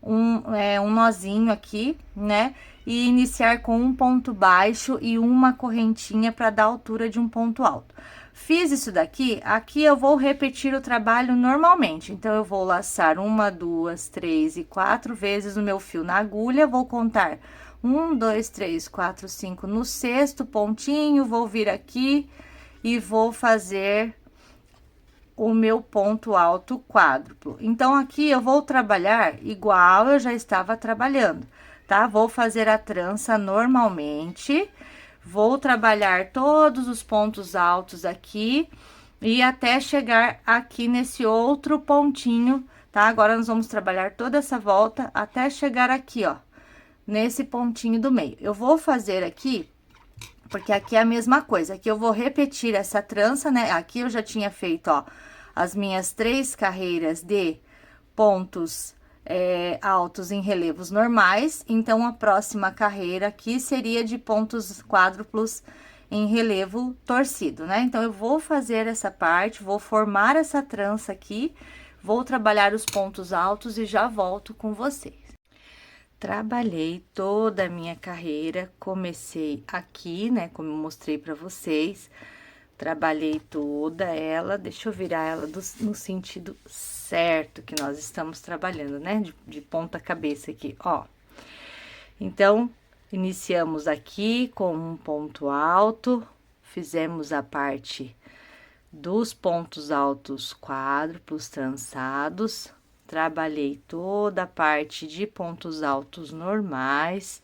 um nozinho aqui, né? E iniciar com um ponto baixo e uma correntinha para dar altura de um ponto alto. Fiz isso daqui, aqui eu vou repetir o trabalho normalmente. Então, eu vou laçar 1, 2, 3 e 4 vezes o meu fio na agulha, vou contar 1, 2, 3, 4, 5 no 6º pontinho, vou vir aqui e vou fazer o meu ponto alto quádruplo. Então, aqui eu vou trabalhar igual eu já estava trabalhando, tá? Vou fazer a trança normalmente. Vou trabalhar todos os pontos altos aqui e até chegar aqui nesse outro pontinho, tá? Agora, nós vamos trabalhar toda essa volta até chegar aqui, ó, nesse pontinho do meio. Eu vou fazer aqui, porque aqui é a mesma coisa. Aqui eu vou repetir essa trança, né? Aqui eu já tinha feito, ó, as minhas 3 carreiras de pontos altos em relevos normais, então a próxima carreira aqui seria de pontos quádruplos em relevo torcido, né? Então, eu vou fazer essa parte, vou formar essa trança aqui, vou trabalhar os pontos altos e já volto com vocês. Trabalhei toda a minha carreira, comecei aqui, né, como eu mostrei pra vocês. Trabalhei toda ela, deixa eu virar ela no sentido certo que nós estamos trabalhando, né? De ponta cabeça aqui, ó. Então, iniciamos aqui com um ponto alto, fizemos a parte dos pontos altos quádruplos trançados, trabalhei toda a parte de pontos altos normais.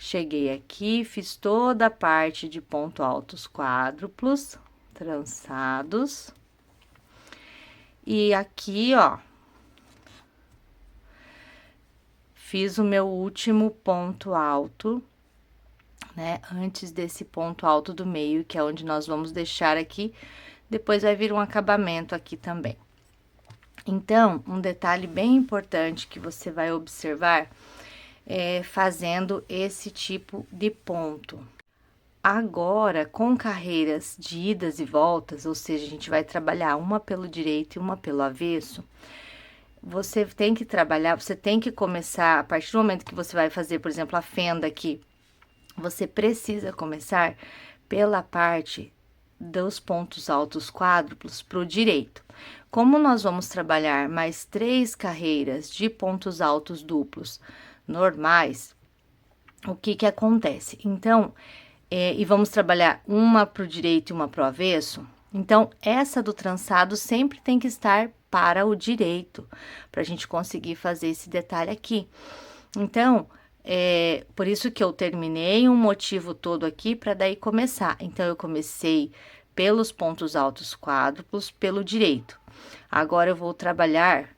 Cheguei aqui, fiz toda a parte de ponto altos quádruplos, trançados. E aqui, ó, fiz o meu último ponto alto, né? Antes desse ponto alto do meio, que é onde nós vamos deixar aqui, depois vai vir um acabamento aqui também. Então, um detalhe bem importante que você vai observar fazendo esse tipo de ponto. Agora, com carreiras de idas e voltas, ou seja, a gente vai trabalhar uma pelo direito e uma pelo avesso, você tem que trabalhar, você tem que começar, a partir do momento que você vai fazer, por exemplo, a fenda aqui, você precisa começar pela parte dos pontos altos quádruplos para o direito. Como nós vamos trabalhar mais 3 carreiras de pontos altos duplos normais, o que que acontece? Então, e vamos trabalhar uma para o direito e uma para o avesso, então, essa do trançado sempre tem que estar para o direito, para a gente conseguir fazer esse detalhe aqui. Então, por isso que eu terminei um motivo todo aqui, para daí começar. Então, eu comecei pelos pontos altos quádruplos, pelo direito. Agora, eu vou trabalhar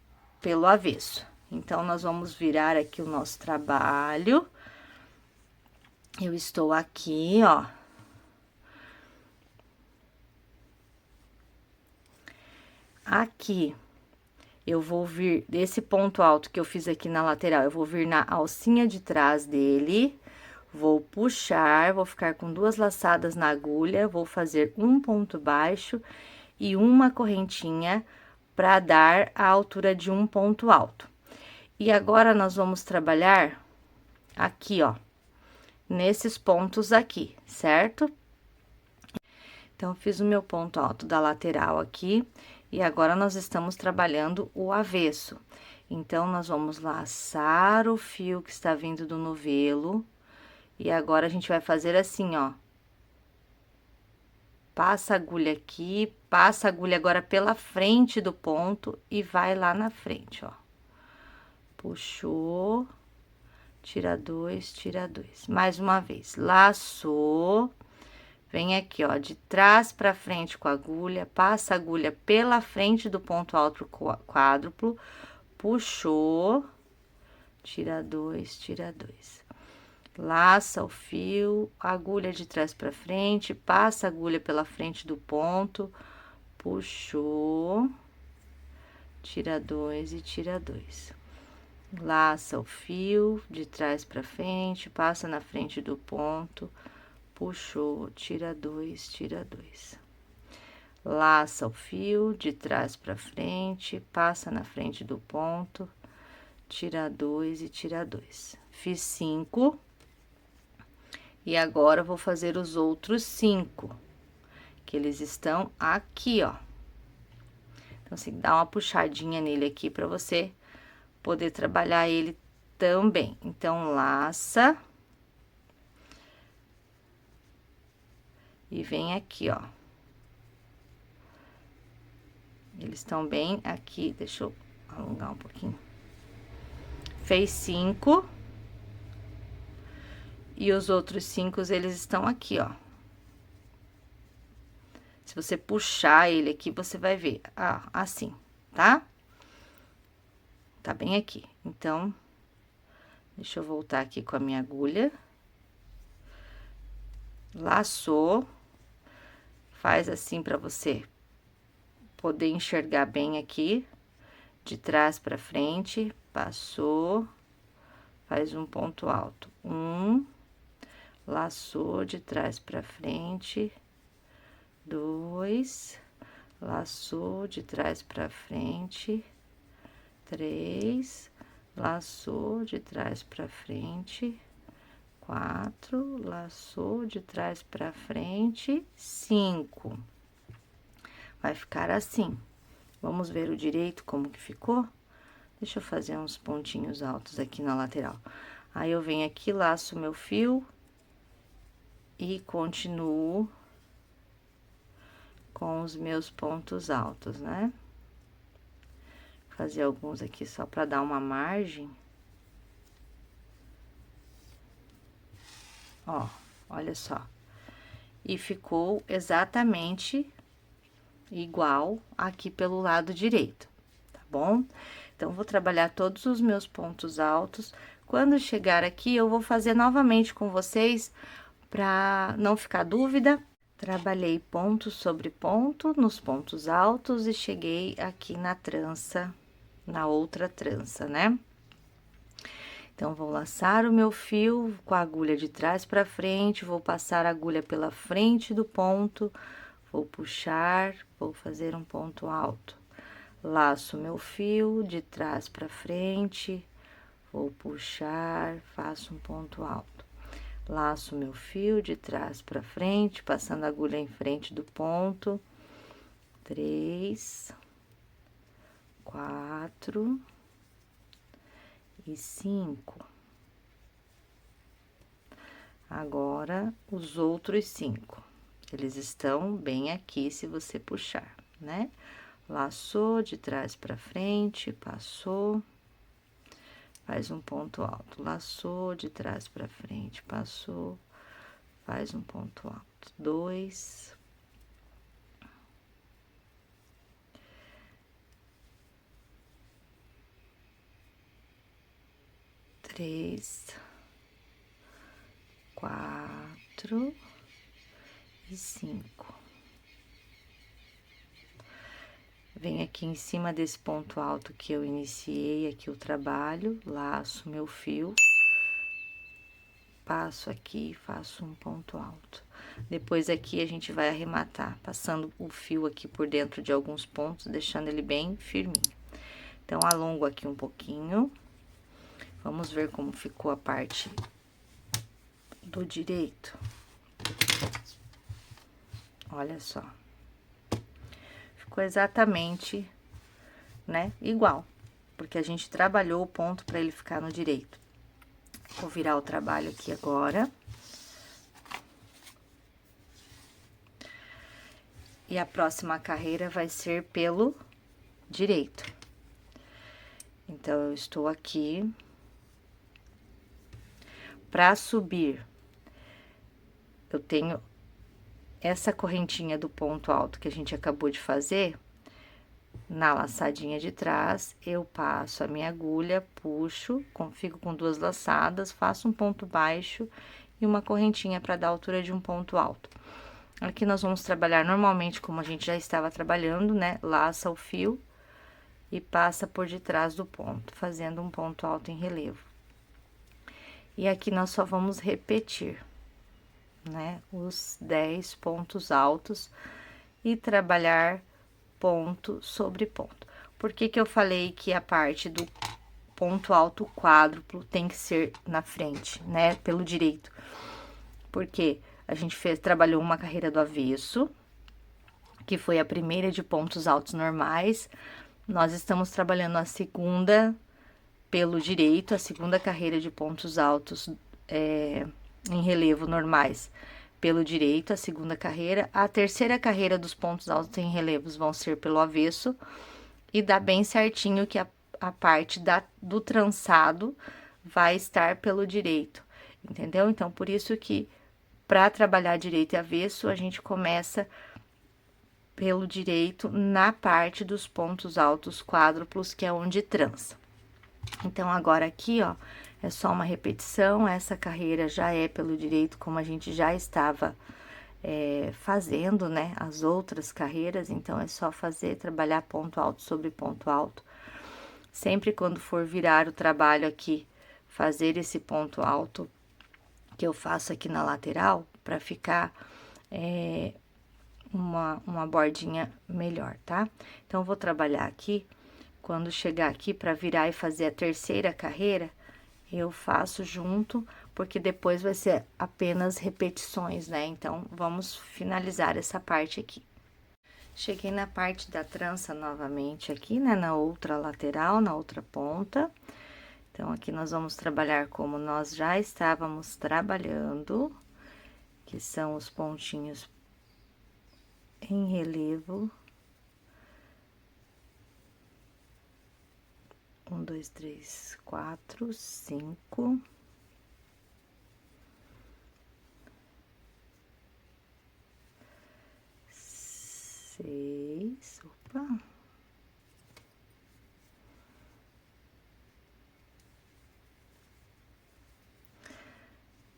pelo avesso. Então, nós vamos virar aqui o nosso trabalho. Eu estou aqui, ó. Aqui, eu vou vir desse ponto alto que eu fiz aqui na lateral, eu vou vir na alcinha de trás dele, vou puxar, vou ficar com 2 laçadas na agulha, vou fazer um ponto baixo e uma correntinha para dar a altura de um ponto alto. E agora, nós vamos trabalhar aqui, ó, nesses pontos aqui, certo? Então, fiz o meu ponto alto da lateral aqui, e agora nós estamos trabalhando o avesso. Então, nós vamos laçar o fio que está vindo do novelo, e agora a gente vai fazer assim, ó. Passa a agulha aqui, passa a agulha agora pela frente do ponto e vai lá na frente, ó. Puxou, tira 2, tira 2. Mais uma vez, laçou. Vem aqui, ó, de trás pra frente com a agulha, passa a agulha pela frente do ponto alto quádruplo, puxou, tira 2, tira 2. Laça o fio, agulha de trás pra frente, passa a agulha pela frente do ponto, puxou, tira 2 e tira 2. Laça o fio de trás pra frente, passa na frente do ponto, puxou, tira 2, tira 2. Laça o fio de trás pra frente, passa na frente do ponto, tira 2 e tira 2. Fiz 5. E agora, eu vou fazer os outros 5, que eles estão aqui, ó. Então, assim, dá uma puxadinha nele aqui pra você poder trabalhar ele também. Então, laça. E vem aqui, ó. Eles estão bem aqui, deixa eu alongar um pouquinho. Fez 5. E os outros 5, eles estão aqui, ó. Se você puxar ele aqui, você vai ver, assim, tá? Tá bem aqui. Então, deixa eu voltar aqui com a minha agulha. Laçou. Faz assim pra você poder enxergar bem aqui, de trás pra frente, passou, faz um ponto alto. 1, laçou de trás pra frente, 2, laçou de trás pra frente, 3, laçou de trás pra frente, 4, laçou de trás pra frente, 5. Vai ficar assim. Vamos ver o direito como que ficou? Deixa eu fazer uns pontinhos altos aqui na lateral. Aí, eu venho aqui, laço meu fio e continuo com os meus pontos altos, né? Vou fazer alguns aqui só pra dar uma margem. Ó, olha só. E ficou exatamente igual aqui pelo lado direito, tá bom? Então, vou trabalhar todos os meus pontos altos. Quando chegar aqui, eu vou fazer novamente com vocês, pra não ficar dúvida. Trabalhei ponto sobre ponto nos pontos altos e cheguei aqui na trança, na outra trança, né? Então, vou laçar o meu fio com a agulha de trás pra frente, vou passar a agulha pela frente do ponto, vou puxar, vou fazer um ponto alto. Laço meu fio de trás pra frente, vou puxar, faço um ponto alto. Laço meu fio de trás pra frente, passando a agulha em frente do ponto. 3, 4 e 5. Agora, os outros 5. Eles estão bem aqui, se você puxar, né? Laçou de trás pra frente, passou, faz um ponto alto. Laçou de trás pra frente, passou, faz um ponto alto. 2, 3, 4 e 5. Venho aqui em cima desse ponto alto que eu iniciei aqui o trabalho, laço meu fio, passo aqui e faço um ponto alto. Depois aqui a gente vai arrematar, passando o fio aqui por dentro de alguns pontos, deixando ele bem firminho. Então, alongo aqui um pouquinho. Vamos ver como ficou a parte do direito. Olha só. Ficou exatamente, né, igual, porque a gente trabalhou o ponto para ele ficar no direito. Vou virar o trabalho aqui agora. E a próxima carreira vai ser pelo direito. Então, eu estou aqui. Para subir, eu tenho essa correntinha do ponto alto que a gente acabou de fazer. Na laçadinha de trás, eu passo a minha agulha, puxo, fico com 2 laçadas, faço um ponto baixo e uma correntinha para dar a altura de um ponto alto. Aqui nós vamos trabalhar normalmente como a gente já estava trabalhando, né? Laça o fio e passa por detrás do ponto, fazendo um ponto alto em relevo. E aqui nós só vamos repetir, né? Os 10 pontos altos e trabalhar ponto sobre ponto. Por que que eu falei que a parte do ponto alto quádruplo tem que ser na frente, né? Pelo direito. Porque a gente trabalhou uma carreira do avesso, que foi a primeira de pontos altos normais. Nós estamos trabalhando a segunda pelo direito, a segunda carreira de pontos altos em relevo normais pelo direito, a segunda carreira. A terceira carreira dos pontos altos em relevos vão ser pelo avesso, e dá bem certinho que a parte do trançado vai estar pelo direito, entendeu? Então, por isso que para trabalhar direito e avesso, a gente começa pelo direito na parte dos pontos altos quádruplos, que é onde trança. Então, agora aqui, ó, é só uma repetição, essa carreira já é pelo direito, como a gente já estava fazendo, né, as outras carreiras, então é só trabalhar ponto alto sobre ponto alto. Sempre quando for virar o trabalho aqui, fazer esse ponto alto que eu faço aqui na lateral, para ficar uma bordinha melhor, tá? Então, vou trabalhar aqui, quando chegar aqui para virar e fazer a terceira carreira, eu faço junto, porque depois vai ser apenas repetições, né? Então, vamos finalizar essa parte aqui. Cheguei na parte da trança novamente aqui, né? Na outra lateral, na outra ponta. Então, aqui nós vamos trabalhar como nós já estávamos trabalhando, que são os pontinhos em relevo. 1, 2, 3, 4, 5. 6. Opa.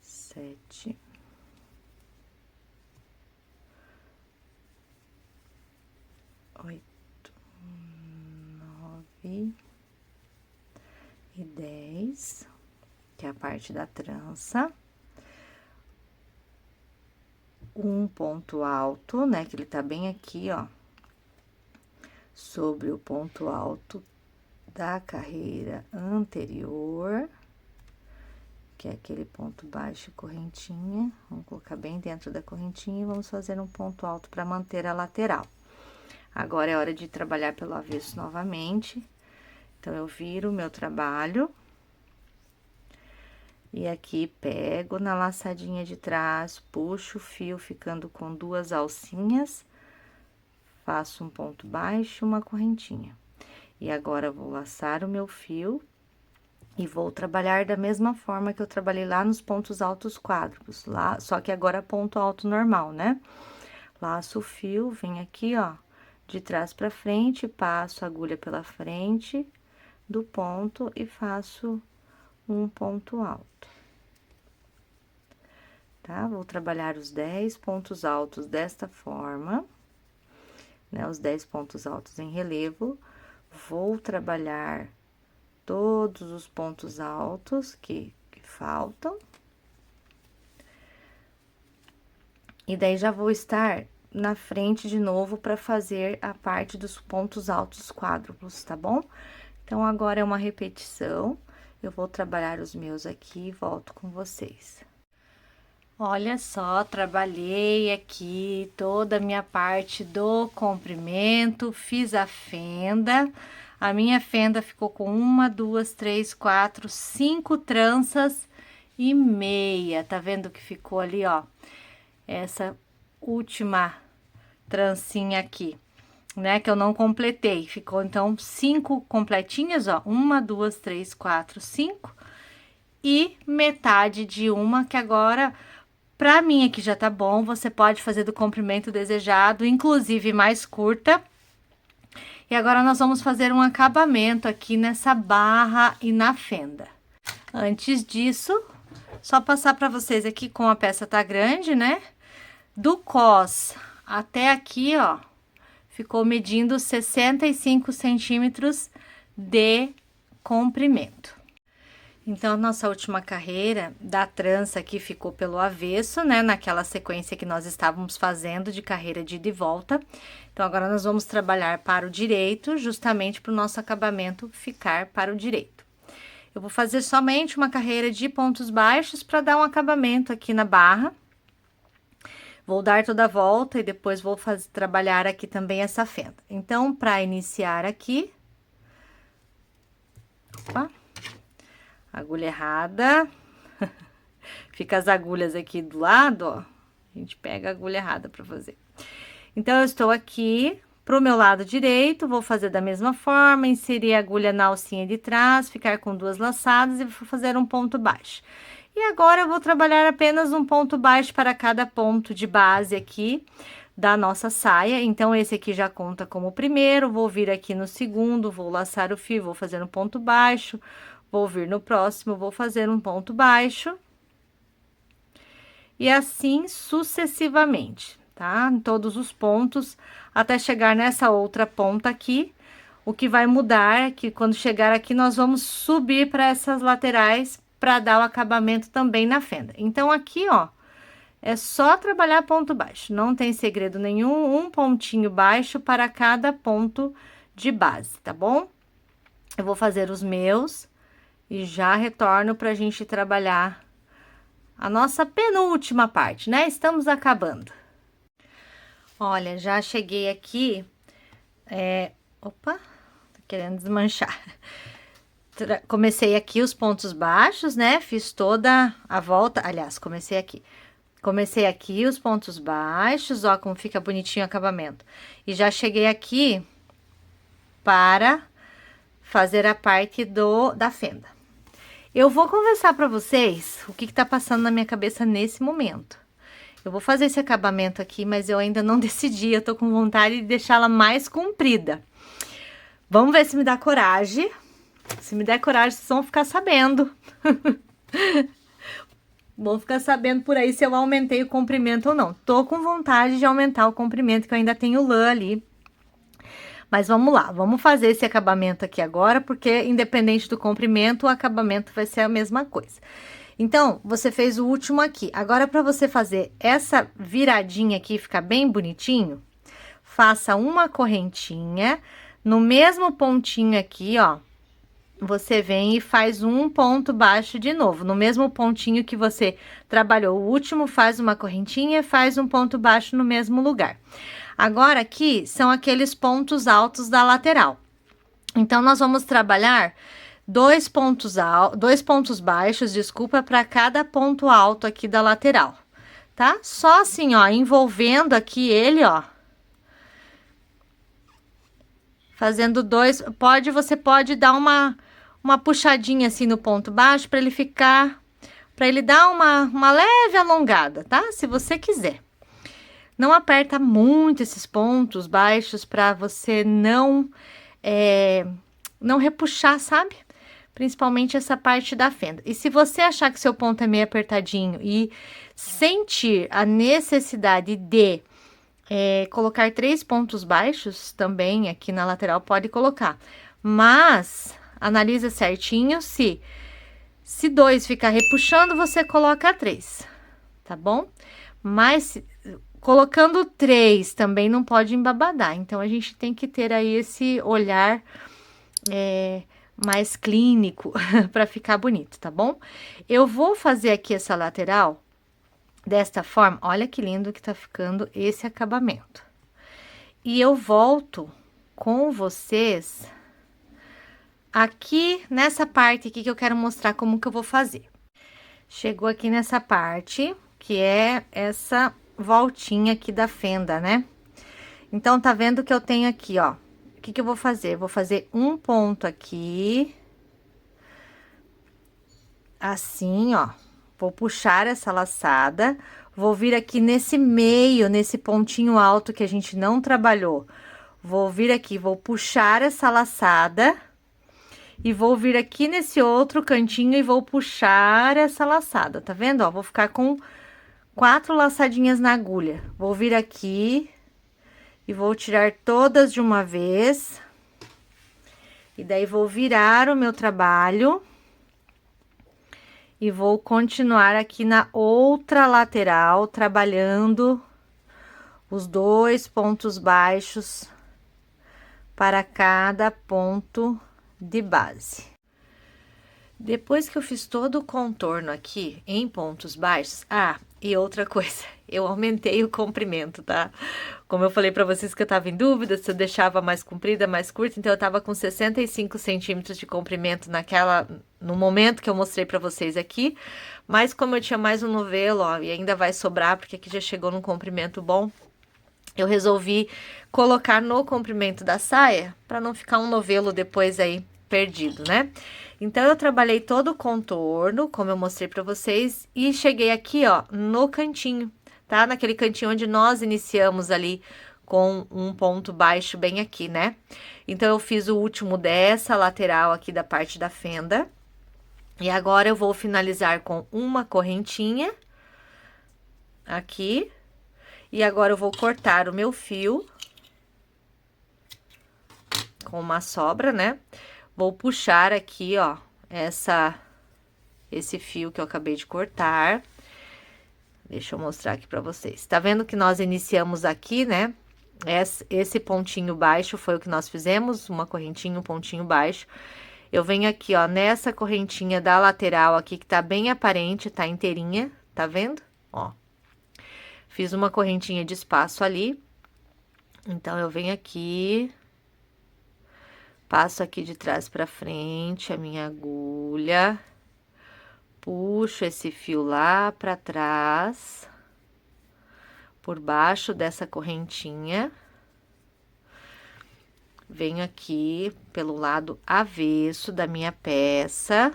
7. 8, 9 e 10, que é a parte da trança. Um ponto alto, né, que ele tá bem aqui, ó, sobre o ponto alto da carreira anterior, que é aquele ponto baixo, correntinha. Vamos colocar bem dentro da correntinha e vamos fazer um ponto alto para manter a lateral. Agora é hora de trabalhar pelo avesso novamente. Então, eu viro o meu trabalho. E aqui, pego na laçadinha de trás, puxo o fio, ficando com 2 alcinhas. Faço um ponto baixo, uma correntinha. E agora, vou laçar o meu fio e vou trabalhar da mesma forma que eu trabalhei lá nos pontos altos quádruplos, lá, só que agora ponto alto normal, né? Laço o fio, venho aqui, ó, de trás pra frente, passo a agulha pela frente do ponto e faço um ponto alto. Tá? Vou trabalhar os 10 pontos altos desta forma. né, os 10 pontos altos em relevo. Vou trabalhar todos os pontos altos que faltam. E daí já vou estar na frente de novo para fazer a parte dos pontos altos quádruplos, tá bom? Então, agora é uma repetição. Eu vou trabalhar os meus aqui e volto com vocês. Olha só, trabalhei aqui toda a minha parte do comprimento, fiz a fenda. A minha fenda ficou com 1, 2, 3, 4, 5 tranças e meia. Tá vendo que ficou ali, ó? Essa última trancinha aqui, né? Que eu não completei. Ficou, então, 5 completinhas, ó. 1, 2, 3, 4, 5. E metade de uma, que agora... Pra mim aqui já tá bom, você pode fazer do comprimento desejado, inclusive mais curta. E agora nós vamos fazer um acabamento aqui nessa barra e na fenda. Antes disso, só passar pra vocês aqui como a peça tá grande, né? Do cós até aqui, ó, ficou medindo 65 centímetros de comprimento. Então, nossa última carreira da trança aqui ficou pelo avesso, né? Naquela sequência que nós estávamos fazendo de carreira de ida e volta. Então, agora nós vamos trabalhar para o direito, justamente para o nosso acabamento ficar para o direito. Eu vou fazer somente uma carreira de pontos baixos para dar um acabamento aqui na barra. Vou dar toda a volta e depois vou trabalhar aqui também essa fenda. Então, para iniciar aqui... Opa! Agulha errada, fica as agulhas aqui do lado, ó, a gente pega a agulha errada para fazer. Então, eu estou aqui pro meu lado direito, vou fazer da mesma forma, inserir a agulha na alcinha de trás, ficar com 2 laçadas e vou fazer um ponto baixo. E agora, eu vou trabalhar apenas um ponto baixo para cada ponto de base aqui da nossa saia. Então, esse aqui já conta como o primeiro, vou vir aqui no segundo, vou laçar o fio, vou fazer um ponto baixo. Vou vir no próximo, vou fazer um ponto baixo. E assim sucessivamente, tá? Em todos os pontos, até chegar nessa outra ponta aqui. O que vai mudar é que quando chegar aqui, nós vamos subir para essas laterais para dar o acabamento também na fenda. Então, aqui, ó, é só trabalhar ponto baixo. Não tem segredo nenhum, um pontinho baixo para cada ponto de base, tá bom? Eu vou fazer os meus... E já retorno pra gente trabalhar a nossa penúltima parte, né? Estamos acabando. Olha, já cheguei aqui, opa, tô querendo desmanchar. Comecei aqui os pontos baixos, né? Fiz toda a volta, aliás, comecei aqui. Comecei aqui os pontos baixos, ó, como fica bonitinho o acabamento. E já cheguei aqui para fazer a parte da fenda. Eu vou conversar para vocês o que tá passando na minha cabeça nesse momento. Eu vou fazer esse acabamento aqui, mas eu ainda não decidi, eu tô com vontade de deixá-la mais comprida. Vamos ver se me dá coragem. Se me der coragem, vocês vão ficar sabendo. Vão ficar sabendo por aí se eu aumentei o comprimento ou não. Tô com vontade de aumentar o comprimento, que eu ainda tenho lã ali. Mas vamos lá, vamos fazer esse acabamento aqui agora, porque independente do comprimento, o acabamento vai ser a mesma coisa. Então, você fez o último aqui. Agora, para você fazer essa viradinha aqui, ficar bem bonitinho, faça uma correntinha, no mesmo pontinho aqui, ó, você vem e faz um ponto baixo de novo. No mesmo pontinho que você trabalhou o último, faz uma correntinha e faz um ponto baixo no mesmo lugar. Agora, aqui, são aqueles pontos altos da lateral. Então, nós vamos trabalhar dois pontos baixos, desculpa, para cada ponto alto aqui da lateral, tá? Só assim, ó, envolvendo aqui ele, ó. Fazendo dois, você pode dar uma puxadinha assim no ponto baixo para ele ficar, para ele dar uma leve alongada, tá? Se você quiser. Não aperta muito esses pontos baixos para você não repuxar, sabe? Principalmente essa parte da fenda. E se você achar que seu ponto é meio apertadinho e sentir a necessidade de colocar 3 pontos baixos também aqui na lateral, pode colocar. Mas, analisa certinho, se 2 ficar repuxando, você coloca 3, tá bom? Mas, colocando 3 também não pode embabadar, então a gente tem que ter aí esse olhar mais clínico para ficar bonito, tá bom? Eu vou fazer aqui essa lateral desta forma, olha que lindo que tá ficando esse acabamento. E eu volto com vocês aqui nessa parte aqui que eu quero mostrar como que eu vou fazer. Chegou aqui nessa parte, que é essa voltinha aqui da fenda, né? Então, tá vendo que eu tenho aqui, ó. O que que eu vou fazer? Vou fazer um ponto aqui. Assim, ó. Vou puxar essa laçada. Vou vir aqui nesse meio, nesse pontinho alto que a gente não trabalhou. Vou vir aqui, vou puxar essa laçada. E vou vir aqui nesse outro cantinho e vou puxar essa laçada, tá vendo? Ó, vou ficar com 4 laçadinhas na agulha. Vou vir aqui e vou tirar todas de uma vez. E daí, vou virar o meu trabalho. E vou continuar aqui na outra lateral, trabalhando os 2 pontos baixos para cada ponto de base. Depois que eu fiz todo o contorno aqui em pontos baixos, e outra coisa, eu aumentei o comprimento, tá? Como eu falei pra vocês que eu tava em dúvida se eu deixava mais comprida, mais curta, então eu tava com 65 centímetros de comprimento no momento que eu mostrei pra vocês aqui, mas como eu tinha mais um novelo, ó, e ainda vai sobrar, porque aqui já chegou num comprimento bom, eu resolvi colocar no comprimento da saia, pra não ficar um novelo depois aí perdido, né? Então, eu trabalhei todo o contorno, como eu mostrei pra vocês, e cheguei aqui, ó, no cantinho, tá? Naquele cantinho onde nós iniciamos ali com um ponto baixo bem aqui, né? Então, eu fiz o último dessa lateral aqui da parte da fenda. E agora, eu vou finalizar com uma correntinha aqui. E agora, eu vou cortar o meu fio com uma sobra, né? Vou puxar aqui, ó, esse fio que eu acabei de cortar. Deixa eu mostrar aqui pra vocês. Tá vendo que nós iniciamos aqui, né? Esse pontinho baixo foi o que nós fizemos, uma correntinha, um pontinho baixo. Eu venho aqui, ó, nessa correntinha da lateral aqui, que tá bem aparente, tá inteirinha, tá vendo? Ó. Fiz uma correntinha de espaço ali. Então, eu venho aqui... Passo aqui de trás pra frente a minha agulha, puxo esse fio lá pra trás, por baixo dessa correntinha, venho aqui pelo lado avesso da minha peça,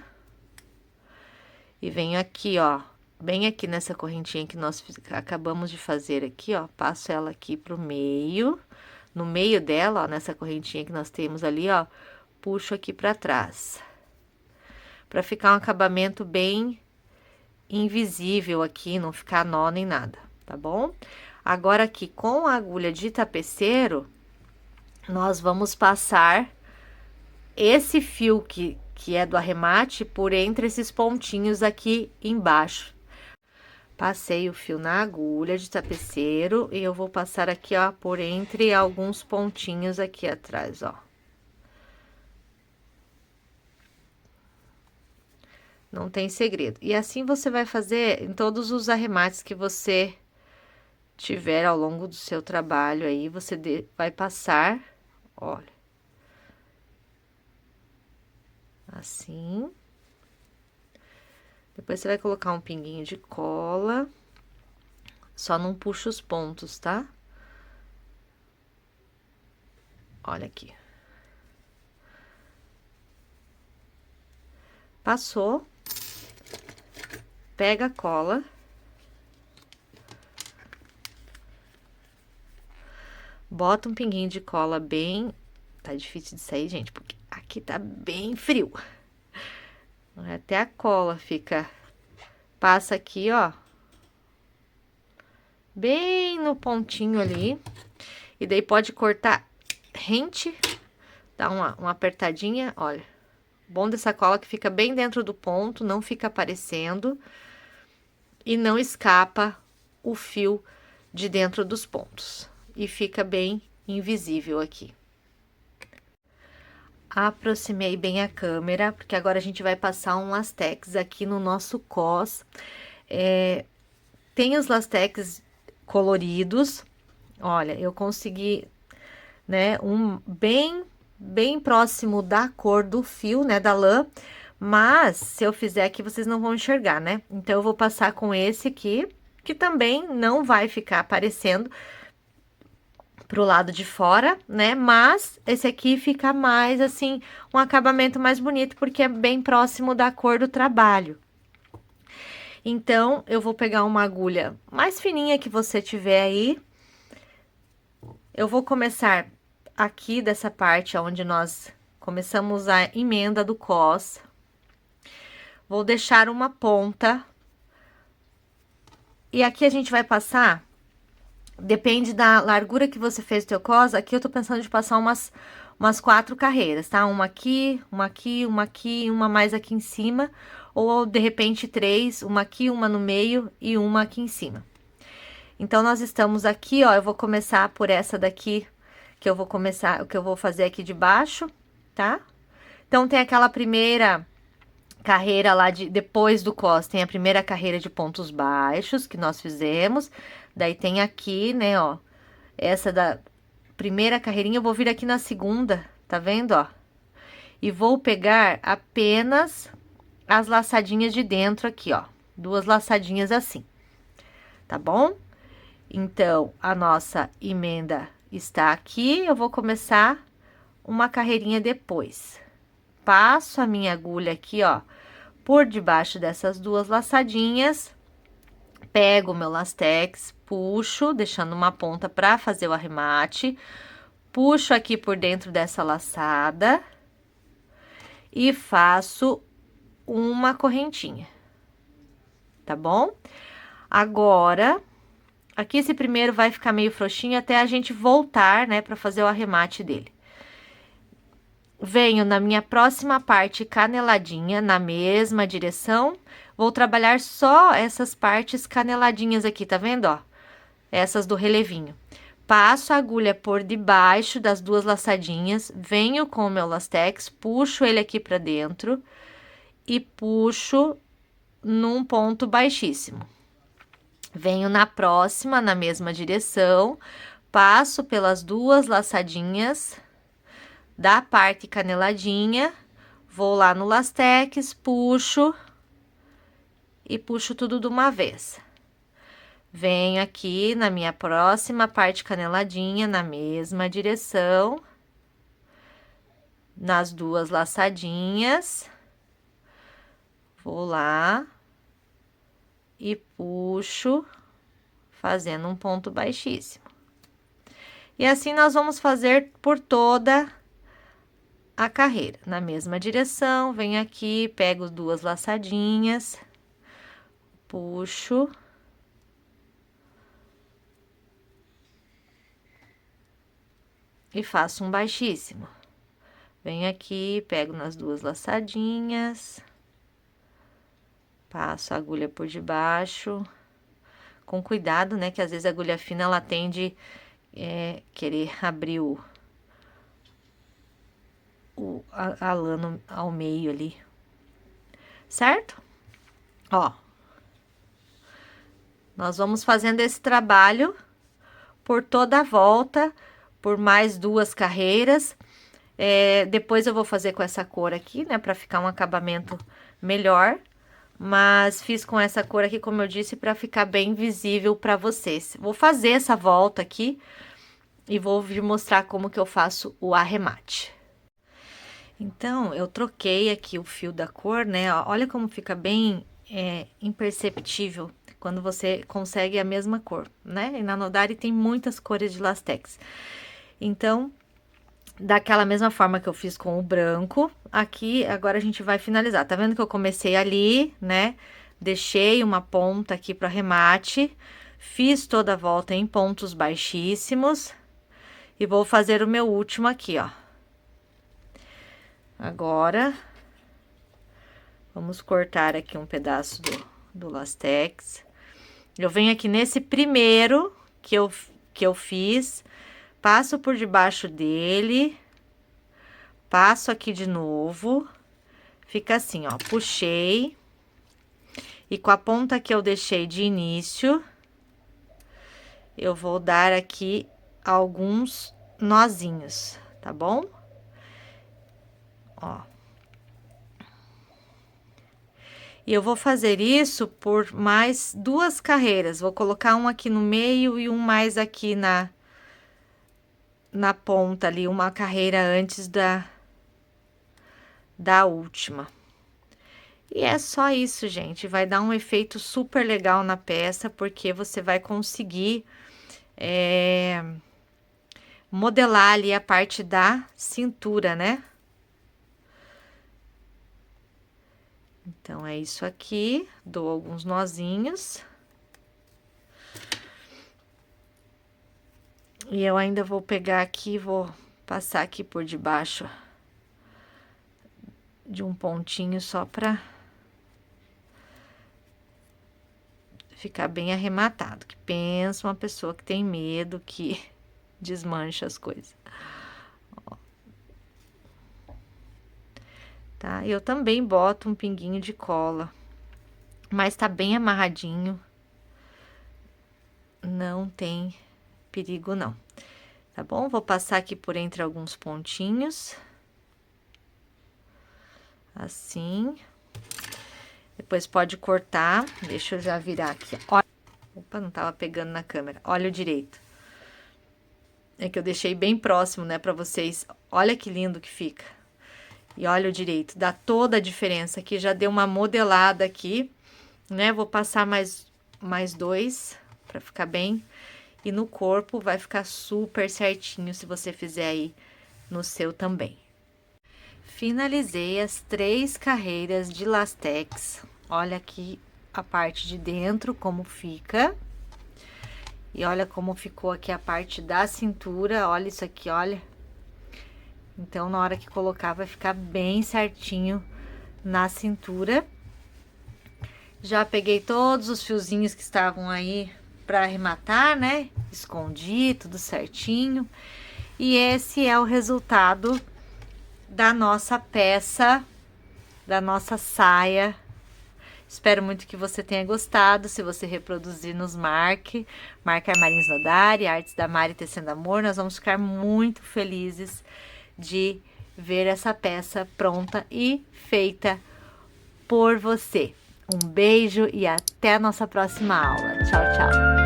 e venho aqui, ó, bem aqui nessa correntinha que nós acabamos de fazer aqui, ó, passo ela aqui pro meio. No meio dela, ó, nessa correntinha que nós temos ali, ó, puxo aqui pra trás. Pra ficar um acabamento bem invisível aqui, não ficar nó nem nada, tá bom? Agora, aqui com a agulha de tapeceiro, nós vamos passar esse fio que é do arremate por entre esses pontinhos aqui embaixo. Passei o fio na agulha de tapeceiro e eu vou passar aqui, ó, por entre alguns pontinhos aqui atrás, ó. Não tem segredo. E assim você vai fazer em todos os arremates que você tiver ao longo do seu trabalho aí, você vai passar, olha. Assim. Depois, você vai colocar um pinguinho de cola. Só não puxa os pontos, tá? Olha aqui. Passou. Pega a cola. Bota um pinguinho de cola bem... Tá difícil de sair, gente, porque aqui tá bem frio. Até a cola fica... Passa aqui, ó. bem no pontinho ali. E daí pode cortar rente, dá uma apertadinha, olha. Bom dessa cola que fica bem dentro do ponto, não fica aparecendo e não escapa o fio de dentro dos pontos. E fica bem invisível aqui. Aproximei bem a câmera, porque agora a gente vai passar um lastex aqui no nosso cos. Tem os lastex coloridos, olha, eu consegui, né, bem próximo da cor do fio, né, da lã, mas se eu fizer aqui, vocês não vão enxergar, né? Então, eu vou passar com esse aqui, que também não vai ficar aparecendo pro lado de fora, né? Mas esse aqui fica mais, assim, um acabamento mais bonito, porque é bem próximo da cor do trabalho. Então, eu vou pegar uma agulha mais fininha que você tiver aí. Eu vou começar aqui dessa parte onde nós começamos a emenda do cos. Vou deixar uma ponta. E aqui a gente vai passar, depende da largura que você fez o teu cos. Aqui eu tô pensando de passar umas 4 carreiras, tá? Uma aqui, uma aqui, uma aqui, uma mais aqui em cima. Ou, de repente, 3, uma aqui, uma no meio e uma aqui em cima. Então, nós estamos aqui, ó, eu vou começar por essa daqui, que eu vou fazer aqui de baixo, tá? Então, tem aquela primeira carreira lá depois do cos, tem a primeira carreira de pontos baixos que nós fizemos. Daí, tem aqui, né, ó, essa da primeira carreirinha, eu vou vir aqui na segunda, tá vendo, ó? E vou pegar apenas as laçadinhas de dentro aqui, ó, 2 laçadinhas assim, tá bom? Então, a nossa emenda está aqui, eu vou começar uma carreirinha depois. Passo a minha agulha aqui, ó, por debaixo dessas 2 laçadinhas, pego o meu lastex, puxo, deixando uma ponta para fazer o arremate, puxo aqui por dentro dessa laçada e faço uma correntinha, tá bom? Agora, aqui esse primeiro vai ficar meio frouxinho até a gente voltar, né, para fazer o arremate dele. Venho na minha próxima parte caneladinha, na mesma direção. Vou trabalhar só essas partes caneladinhas aqui, tá vendo, ó? Essas do relevinho. Passo a agulha por debaixo das 2 laçadinhas, venho com o meu lastex, puxo ele aqui pra dentro e puxo num ponto baixíssimo. Venho na próxima, na mesma direção, passo pelas 2 laçadinhas da parte caneladinha, vou lá no lastex, puxo e puxo tudo de uma vez. Venho aqui na minha próxima parte caneladinha, na mesma direção, nas 2 laçadinhas, vou lá e puxo, fazendo um ponto baixíssimo. E assim nós vamos fazer por toda a carreira. Na mesma direção, venho aqui, pego 2 laçadinhas, puxo. E faço um baixíssimo. Venho aqui, pego nas 2 laçadinhas. Passo a agulha por debaixo, com cuidado, né, que às vezes a agulha fina, ela tende querer abrir a lã ao meio ali, certo? Ó, nós vamos fazendo esse trabalho por toda a volta, por mais 2 carreiras. Depois eu vou fazer com essa cor aqui, né, pra ficar um acabamento melhor. Mas fiz com essa cor aqui, como eu disse, para ficar bem visível para vocês. Vou fazer essa volta aqui e vou vir mostrar como que eu faço o arremate. Então, eu troquei aqui o fio da cor, né? Olha como fica bem imperceptível quando você consegue a mesma cor, né? E na Nodari tem muitas cores de lastex. Então, daquela mesma forma que eu fiz com o branco, aqui agora a gente vai finalizar. Tá vendo que eu comecei ali, né? Deixei uma ponta aqui para arremate, Fiz toda a volta em pontos baixíssimos e vou fazer o meu último aqui, ó. Agora, vamos cortar aqui um pedaço do lastex. Eu venho aqui nesse primeiro que eu fiz, passo por debaixo dele, passo aqui de novo, fica assim, ó, puxei, e com a ponta que eu deixei de início, eu vou dar aqui alguns nozinhos, tá bom? Ó. E eu vou fazer isso por mais 2 carreiras. Vou colocar um aqui no meio e um mais aqui na ponta ali, uma carreira antes da última. E é só isso, gente. Vai dar um efeito super legal na peça, porque você vai conseguir modelar ali a parte da cintura, né? Então, é isso aqui. Dou alguns nozinhos. E eu ainda vou pegar aqui, vou passar aqui por debaixo de um pontinho só pra ficar bem arrematado. Que pensa uma pessoa que tem medo, que desmancha as coisas. Ó. Tá? Eu também boto um pinguinho de cola, mas tá bem amarradinho. Não tem perigo, não. Tá bom? Vou passar aqui por entre alguns pontinhos. Assim. Depois pode cortar. Deixa eu já virar aqui. Olha. Opa, não tava pegando na câmera. Olha o direito. É que eu deixei bem próximo, né, pra vocês. Olha que lindo que fica. E olha o direito. Dá toda a diferença. Aqui já deu uma modelada aqui, né? Vou passar mais 2 pra ficar bem. E no corpo vai ficar super certinho se você fizer aí no seu também. Finalizei as 3 carreiras de lastex. Olha aqui a parte de dentro, como fica. E olha como ficou aqui a parte da cintura. Olha isso aqui, olha. Então, na hora que colocar, vai ficar bem certinho na cintura. Já peguei todos os fiozinhos que estavam aí para arrematar, né? Escondi tudo certinho. E esse é o resultado da nossa peça, da nossa saia. Espero muito que você tenha gostado. Se você reproduzir, nos marque. Marque Armarinhos Nodari, Artes da Mari Tecendo Amor. Nós vamos ficar muito felizes de ver essa peça pronta e feita por você. Um beijo e até a nossa próxima aula. Tchau, tchau!